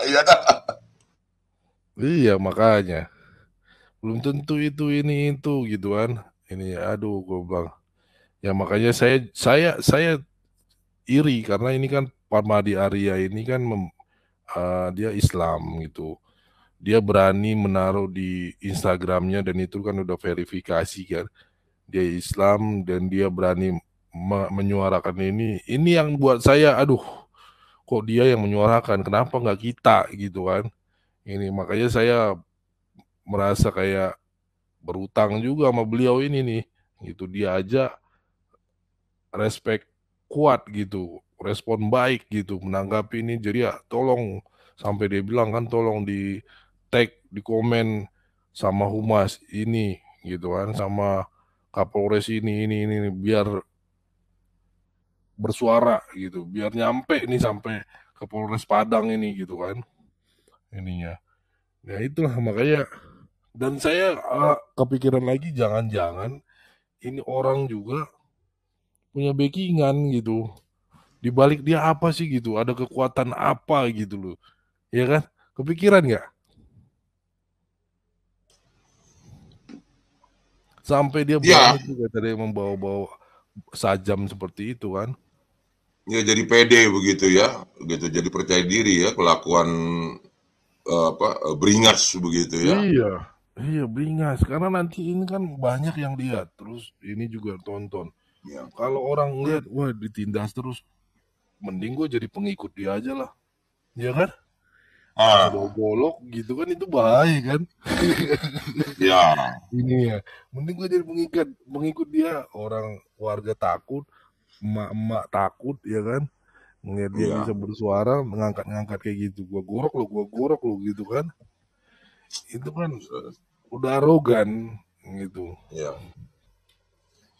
Iya dah. Iya, makanya belum tentu itu ini itu gitu kan. Ini aduh gue bilang. Ya makanya saya iri karena ini kan Parmadi Arya ini kan dia Islam gitu. Dia berani menaruh di Instagramnya dan itu kan udah verifikasi kan. Dia Islam dan dia berani menyuarakan ini. Ini yang buat saya aduh, kok dia yang menyuarakan, kenapa nggak kita gitu kan. Ini makanya saya merasa kayak berutang juga sama beliau ini nih. Gitu, dia aja respect kuat gitu, respon baik gitu menanggapi ini. Jadi ya tolong, sampai dia bilang kan tolong di tag, di komen sama humas ini gitu kan, sama Kapolres ini biar bersuara gitu, biar nyampe nih sampai ke Polres Padang ini gitu kan ininya. Ya itulah makanya, dan saya kepikiran lagi jangan-jangan ini orang juga punya backingan gitu. Di balik dia apa sih gitu? Ada kekuatan apa gitu loh. Ya kan? Kepikiran nggak? Sampai dia berani juga tadi membawa-bawa sajam seperti itu kan. Ya jadi pede begitu ya. Gitu, jadi percaya diri ya, kelakuan beringas begitu ya. Iya beringas, karena nanti ini kan banyak yang lihat, terus ini juga tonton. Ya. Kalau orang lihat, wah ditindas terus, mending gue jadi pengikut dia aja lah, ya kan? Bolok gitu kan, itu bahaya kan? Ya. Ini ya, mending gue jadi pengikut dia. Orang warga takut, emak-emak takut, ya kan? Ngeliat dia bisa bersuara, ngangkat kayak gitu, gua gorok lo gitu kan. Itu kan udah arogan gitu. Ya.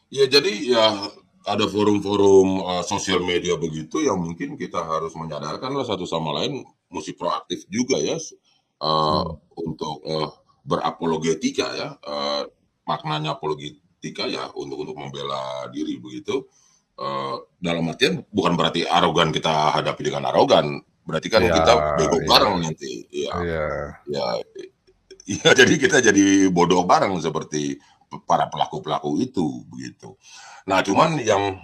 Ya jadi ya ada forum-forum sosial media begitu yang mungkin kita harus menyadarkan lah satu sama lain, mesti proaktif juga ya untuk berapologetika ya, maknanya apologetika ya untuk membela diri begitu. Dalam artian bukan berarti arogan kita hadapi dengan arogan, Berarti kan Iya, kita bego iya, bareng nanti. Ya, iya. ya, ya, jadi kita jadi bodoh bareng seperti para pelaku-pelaku itu begitu. Nah, cuman yang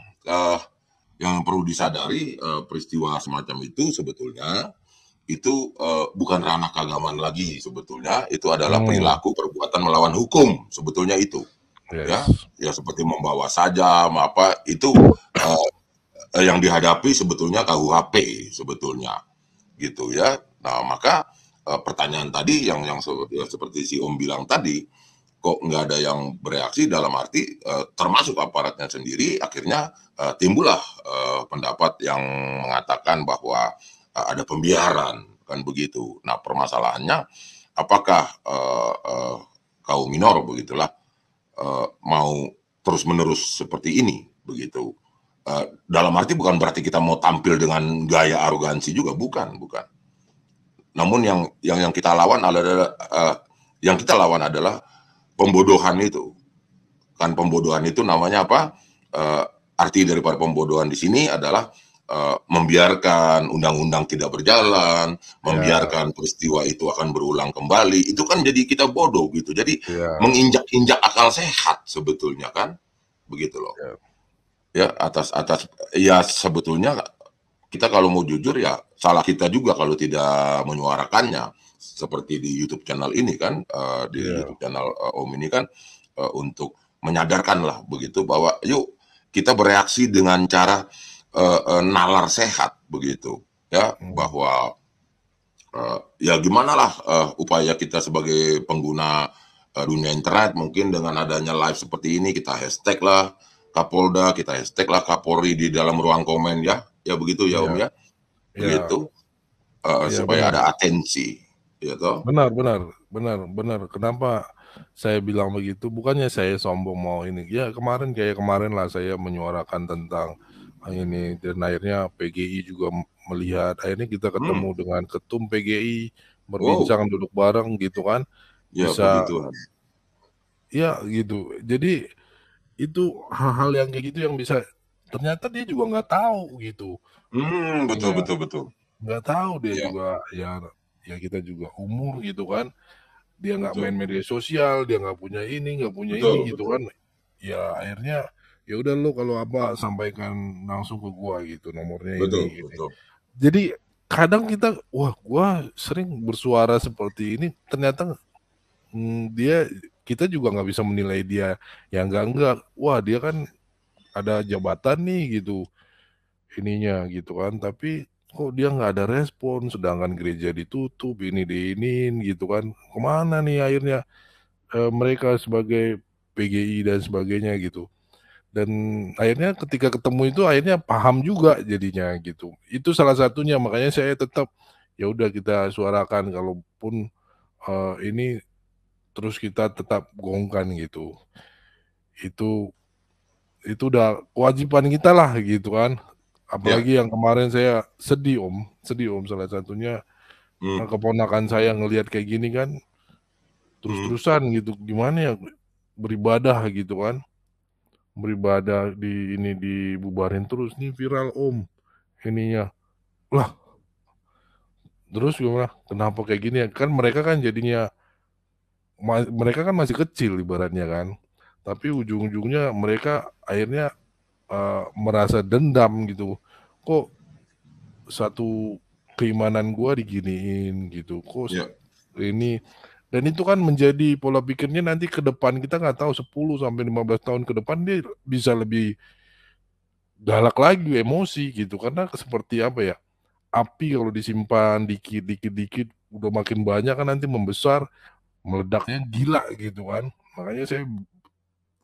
perlu disadari peristiwa semacam itu sebetulnya itu bukan ranah keagamaan lagi sebetulnya, itu adalah perilaku perbuatan melawan hukum sebetulnya itu. Ya, Yes. ya seperti membawa sajam apa itu yang dihadapi sebetulnya KUHP sebetulnya gitu ya. Nah, maka pertanyaan tadi yang ya, seperti si Om bilang tadi, kok nggak ada yang bereaksi dalam arti termasuk aparatnya sendiri, akhirnya timbullah pendapat yang mengatakan bahwa ada pembiaran kan begitu. Nah, permasalahannya apakah kaum minor begitulah mau terus menerus seperti ini begitu. Dalam arti bukan berarti kita mau tampil dengan gaya arogansi juga, bukan. Namun yang kita lawan adalah pembodohan itu. Kan pembodohan itu namanya apa? Arti daripada pembodohan di sini adalah membiarkan undang-undang tidak berjalan, membiarkan peristiwa itu akan berulang kembali. Itu kan jadi kita bodoh gitu. Jadi menginjak-injak akal sehat sebetulnya kan, begitu loh. Ya atas ya sebetulnya kita kalau mau jujur ya salah kita juga kalau tidak menyuarakannya seperti di YouTube channel ini kan YouTube channel Om ini kan untuk menyadarkan lah begitu bahwa yuk kita bereaksi dengan cara nalar sehat begitu ya bahwa ya gimana lah upaya kita sebagai pengguna dunia internet mungkin dengan adanya live seperti ini kita hashtag lah Kapolda, kita hashtag lah Kapolri di dalam ruang komen ya begitu ya Om ya, begitu supaya ada atensi, ya toh. Benar. Kenapa saya bilang begitu? Bukannya saya sombong mau ini. Ya kemarin lah saya menyuarakan tentang ini dan akhirnya PGI juga melihat. Akhirnya kita ketemu dengan ketum PGI berbincang duduk bareng gitu kan. Bisa. Ya gitu. Jadi itu hal-hal yang kayak gitu yang bisa ternyata dia juga nggak tahu gitu. Betul. Nggak tahu dia juga ya kita juga umur gitu kan. Dia nggak main media sosial, dia nggak punya ini gitu kan. Ya akhirnya ya udah lo kalau apa sampaikan langsung ke gua gitu nomornya ini. Betul. Jadi kadang kita gua sering bersuara seperti ini ternyata kita juga nggak bisa menilai dia yang enggak. Wah dia kan ada jabatan nih gitu ininya gitu kan. Tapi kok dia nggak ada respon sedangkan gereja ditutup ini diinin gitu kan. Kemana nih akhirnya mereka sebagai PGI dan sebagainya gitu. Dan akhirnya ketika ketemu itu akhirnya paham juga jadinya gitu. Itu salah satunya makanya saya tetap ya udah kita suarakan kalaupun ini terus kita tetap gongkan gitu. Itu udah kewajiban kita lah gitu kan. Apalagi yang kemarin saya sedih om salah satunya keponakan saya ngelihat kayak gini kan terus-terusan gitu gimana ya beribadah gitu kan. Beribadah ini dibubarin terus nih viral om ininya lah terus gimana kenapa kayak gini ya kan mereka kan jadinya mereka kan masih kecil ibaratnya kan tapi ujung-ujungnya mereka akhirnya merasa dendam gitu kok satu keimanan gua diginiin gitu kok ini dan itu kan menjadi pola pikirnya nanti ke depan kita nggak tahu 10 sampai 15 tahun ke depan dia bisa lebih galak lagi emosi gitu karena seperti apa ya api kalau disimpan dikit udah makin banyak kan nanti membesar meledaknya gila gitu kan makanya saya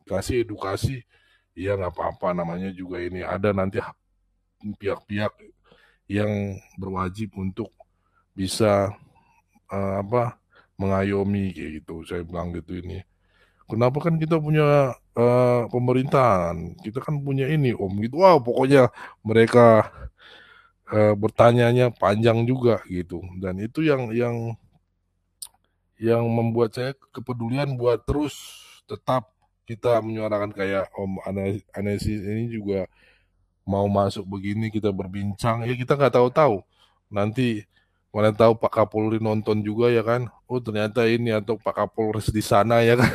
kasih edukasi ya nggak apa-apa namanya juga ini ada nanti pihak-pihak yang berwajib untuk bisa mengayomi kayak gitu saya bilang gitu ini kenapa kan kita punya pemerintahan kita kan punya ini om gitu pokoknya mereka bertanyanya panjang juga gitu dan itu yang membuat saya kepedulian buat terus tetap kita menyuarakan kayak Om Anesis ini juga mau masuk begini kita berbincang ya kita nggak tahu Nanti mana tahu Pak Kapolri nonton juga ya kan. Oh ternyata ini atau Pak Kapolres di sana ya kan.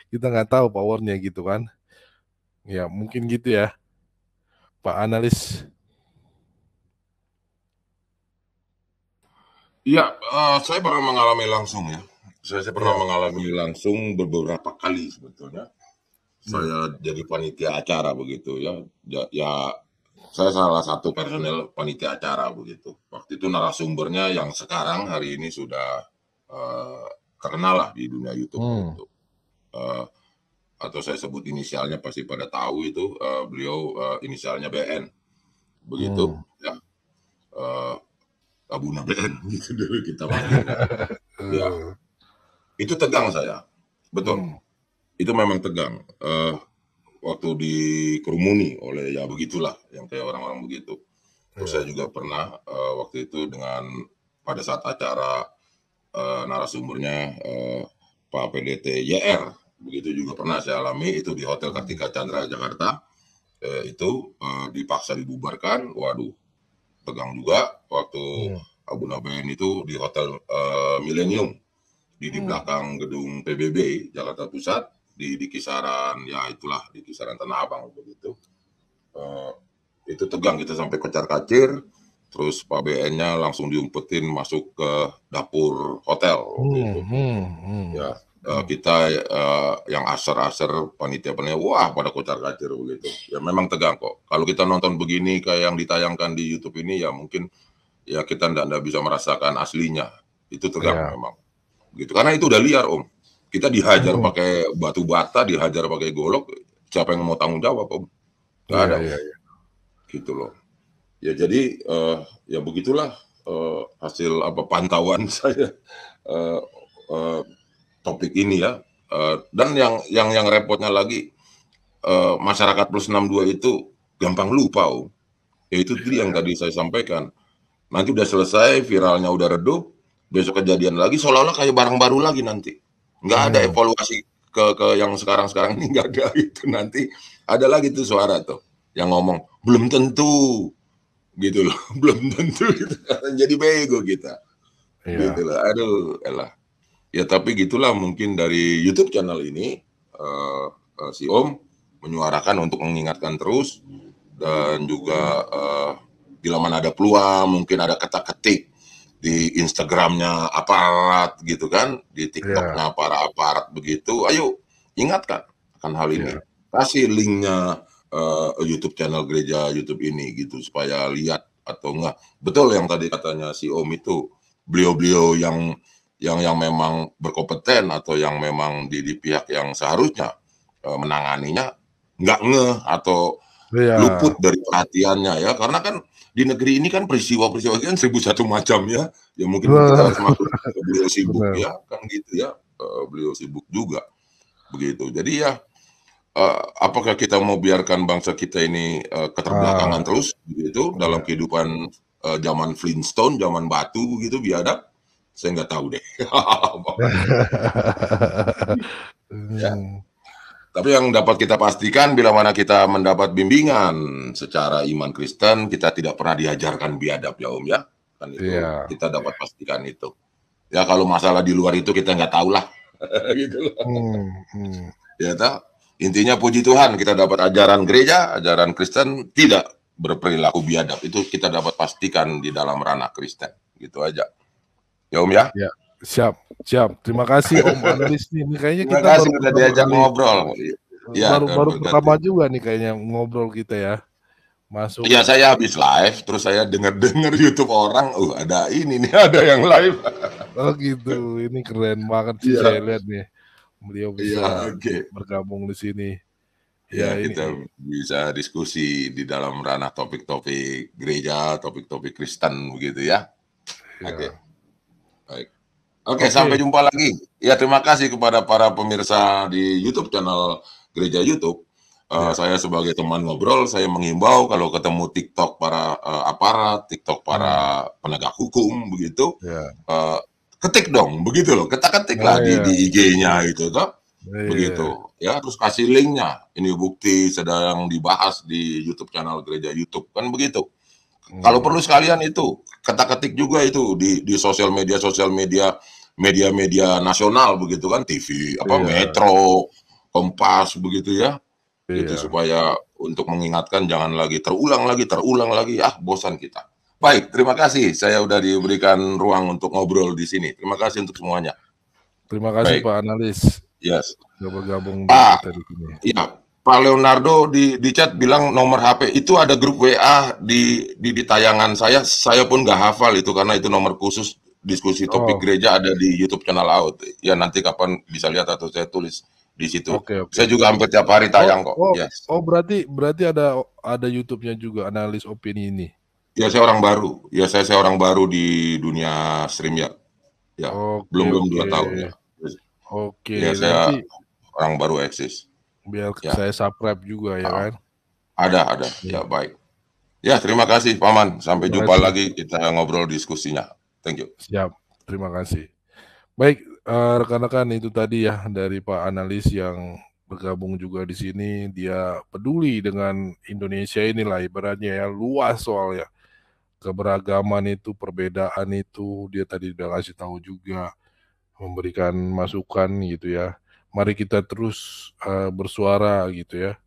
Kita nggak tahu powernya gitu kan. Ya mungkin gitu ya Pak Analis. Iya, saya pernah mengalami langsung ya. Saya pernah mengalami langsung beberapa kali sebetulnya. Saya jadi panitia acara begitu ya. Ya, saya salah satu personel panitia acara begitu. Waktu itu narasumbernya yang sekarang hari ini sudah terkenal lah di dunia YouTube. Gitu. Atau saya sebut inisialnya pasti pada tahu itu, beliau inisialnya BN begitu ya. Abu BN gitu dulu kita panggilnya. Ya, itu tegang saya, betul. Itu memang tegang. Waktu dikerumuni oleh ya begitulah yang kayak orang-orang begitu. Terus saya juga pernah waktu itu dengan pada saat acara narasumbernya Pak PDT YR, begitu juga pernah saya alami itu di Hotel Kartika Chandra Jakarta. Itu dipaksa dibubarkan. Waduh, tegang juga waktu Abu Naben itu di Hotel Millennium di belakang gedung PBB Jakarta Pusat di kisaran ya itulah di kisaran Tanah Abang begitu. Itu tegang, kita sampai kocar-kacir. Terus Pak BN-nya langsung diumpetin masuk ke dapur hotel. Ya, kita yang aser-aser panitia-panitia, wah pada kocar-kacir begitu. Ya memang tegang kok. Kalau kita nonton begini kayak yang ditayangkan di YouTube ini ya mungkin ya kita nggak bisa merasakan aslinya. Itu tegang memang. Gitu. Karena itu udah liar Om. Kita dihajar pakai batu bata, dihajar pakai golok. Siapa yang mau tanggung jawab Om? Nggak ada. Gitu loh. Ya jadi ya begitulah hasil pantauan saya topik ini ya. Dan yang repotnya lagi masyarakat plus 62 itu gampang lupa Om. Ya itu yang tadi saya sampaikan. Nanti udah selesai, viralnya udah redup, besok kejadian lagi seolah-olah kayak barang baru lagi nanti. Nggak ada evaluasi ke yang sekarang ini, nggak ada itu. Nanti ada lagi tuh suara tuh yang ngomong belum tentu gitu loh, belum tentu gitu. Jadi bego kita. Gitu loh. Aduh, elah. Ya tapi gitulah mungkin dari YouTube channel ini si Om menyuarakan untuk mengingatkan terus, dan juga bila mana ada peluang mungkin ada ketik-ketik di Instagramnya aparat gitu kan, di TikToknya para aparat begitu, ayo ingatkan akan hal ini, kasih linknya YouTube channel gereja YouTube ini gitu supaya lihat atau enggak betul yang tadi katanya si Om itu, beliau-beliau yang memang berkompeten atau yang memang di pihak yang seharusnya menanganinya nggak ngeh atau luput dari perhatiannya ya, karena kan di negeri ini kan peristiwa-peristiwa kan 1001 macam ya mungkin kita harus masuk beliau sibuk ya kan gitu ya, beliau sibuk juga begitu. Jadi ya apakah kita mau biarkan bangsa kita ini keterbelakangan terus gitu dalam kehidupan zaman Flintstone, zaman batu gitu biadab? Saya nggak tahu deh. Ya. Tapi yang dapat kita pastikan bila mana kita mendapat bimbingan secara iman Kristen, kita tidak pernah diajarkan biadab ya Om ya. Kan itu kita dapat pastikan itu. Ya kalau masalah di luar itu kita nggak tahu lah. Gitu loh. Ya tak? Intinya puji Tuhan kita dapat ajaran gereja, ajaran Kristen tidak berperilaku biadab. Itu kita dapat pastikan di dalam ranah Kristen. Gitu aja. Ya Om ya? Ya, siap. Terima kasih Om Analis nih. Kayaknya kita baru udah diajak ngobrol. Ya, baru pertama juga nih kayaknya ngobrol kita ya. Masuk. Iya, saya habis live, terus saya dengar YouTube orang, ada ini nih, ada yang live. Oh gitu, ini keren banget sih saya lihat nih. Beliau bisa bergabung di sini. Ya, kita bisa diskusi di dalam ranah topik-topik gereja, topik-topik Kristen begitu ya. Oke. Baik. Oke, sampai jumpa lagi. Ya, terima kasih kepada para pemirsa di YouTube channel Gereja YouTube. Saya sebagai teman ngobrol, saya menghimbau kalau ketemu TikTok para aparat, TikTok para penegak hukum begitu, ketik dong, begitu loh, ketik lah di IG-nya gitu, toh, begitu. Ya, terus kasih linknya. Ini bukti sedang dibahas di YouTube channel Gereja YouTube, kan begitu. Kalau perlu sekalian itu ketik juga itu di sosial media nasional begitu kan, TV apa Metro, Kompas begitu ya. Gitu supaya untuk mengingatkan jangan lagi terulang lagi, bosan kita. Baik, terima kasih. Saya udah diberikan ruang untuk ngobrol di sini. Terima kasih untuk semuanya. Terima kasih Pak Analis. Yes. Sudah bergabung kita di sini. Iya, Pak Leonardo di chat bilang nomor HP itu ada grup WA di tayangan saya. Saya pun nggak hafal itu karena itu nomor khusus diskusi topik gereja ada di YouTube channel AUT. Ya nanti kapan bisa lihat atau saya tulis di situ. Saya juga hampir tiap hari tayang kok. Yes. Berarti ada YouTube-nya juga analis opini ini. Ya saya orang baru. Ya saya orang baru di dunia stream ya. Ya. Belum 2 tahun ya. Ya saya orang baru eksis. Biar saya subscribe juga ya kan. Ada. Ya baik. Ya terima kasih Paman. Sampai jumpa lagi kita ngobrol diskusinya. Thank you. Siap. Terima kasih. Baik, rekan-rekan itu tadi ya dari Pak Analis yang bergabung juga di sini. Dia peduli dengan Indonesia inilah ibaratnya ya, luas soalnya. Keberagaman itu, perbedaan itu, dia tadi udah kasih tahu juga, memberikan masukan gitu ya. Mari kita terus bersuara gitu ya.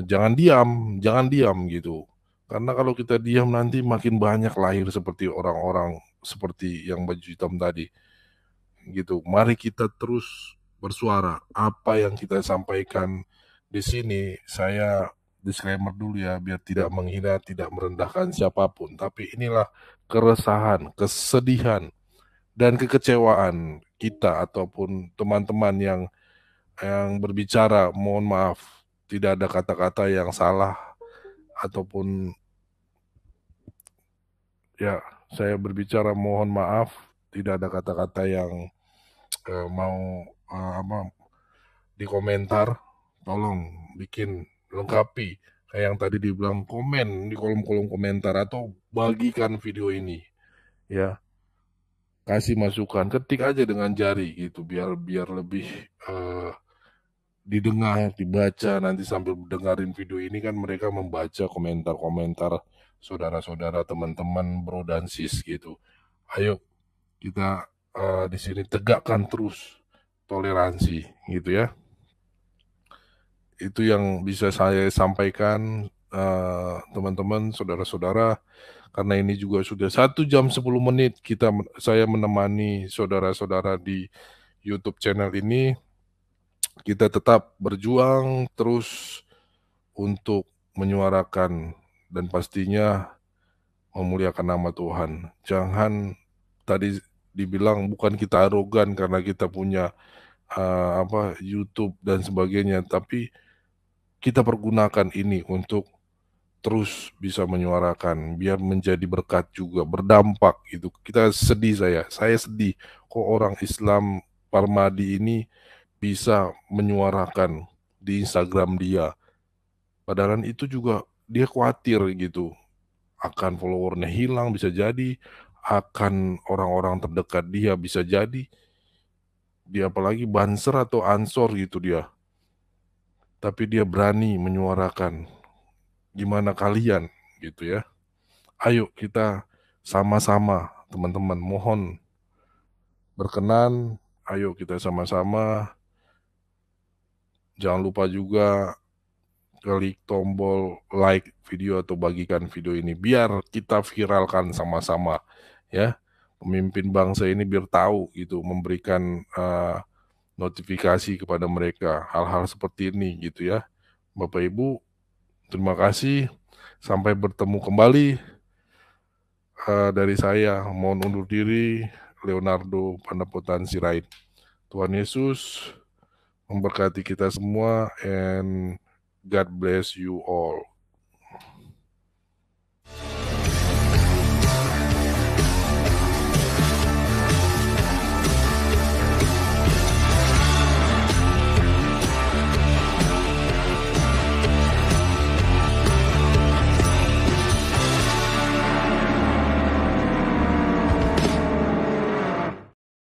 Jangan diam gitu. Karena kalau kita diam nanti makin banyak lahir seperti orang-orang seperti yang baju hitam tadi. Gitu. Mari kita terus bersuara. Apa yang kita sampaikan di sini, saya disclaimer dulu ya, biar tidak menghina, tidak merendahkan siapapun. Tapi inilah keresahan, kesedihan, dan kekecewaan kita ataupun teman-teman yang berbicara. Mohon maaf, tidak ada kata-kata yang salah ataupun ya saya berbicara mohon maaf, tidak ada kata-kata yang mau di komentar. Tolong bikin lengkapi kayak yang tadi dibilang, komen di kolom-kolom komentar atau bagikan video ini ya, kasih masukan, ketik aja dengan jari gitu biar lebih didengar, dibaca. Nanti sambil dengerin video ini kan mereka membaca komentar-komentar saudara-saudara, teman-teman, bro dan sis gitu. Ayo kita di sini tegakkan terus toleransi gitu ya. Itu yang bisa saya sampaikan teman-teman, saudara-saudara, karena ini juga sudah 1 jam 10 menit saya menemani saudara-saudara di YouTube channel ini. Kita tetap berjuang terus untuk menyuarakan dan pastinya memuliakan nama Tuhan. Jangan tadi dibilang bukan kita arogan karena kita punya YouTube dan sebagainya, tapi kita pergunakan ini untuk terus bisa menyuarakan, biar menjadi berkat juga, berdampak gitu. Kita sedih, saya sedih kok orang Islam Parmadi ini bisa menyuarakan di Instagram dia. Padahal itu juga dia khawatir gitu, akan followernya hilang bisa jadi, akan orang-orang terdekat dia bisa jadi. Dia apalagi banser atau ansor gitu dia. Tapi dia berani menyuarakan. Gimana kalian gitu ya. Ayo kita sama-sama teman-teman, mohon berkenan, ayo kita sama-sama. Jangan lupa juga klik tombol like video atau bagikan video ini biar kita viralkan sama-sama ya. Pemimpin bangsa ini biar tahu gitu, memberikan notifikasi kepada mereka hal-hal seperti ini gitu ya. Bapak Ibu, terima kasih. Sampai bertemu kembali. Dari saya mohon undur diri, Leonardo Pandapotan Sirait. Tuhan Yesus memberkati kita semua and God bless you all.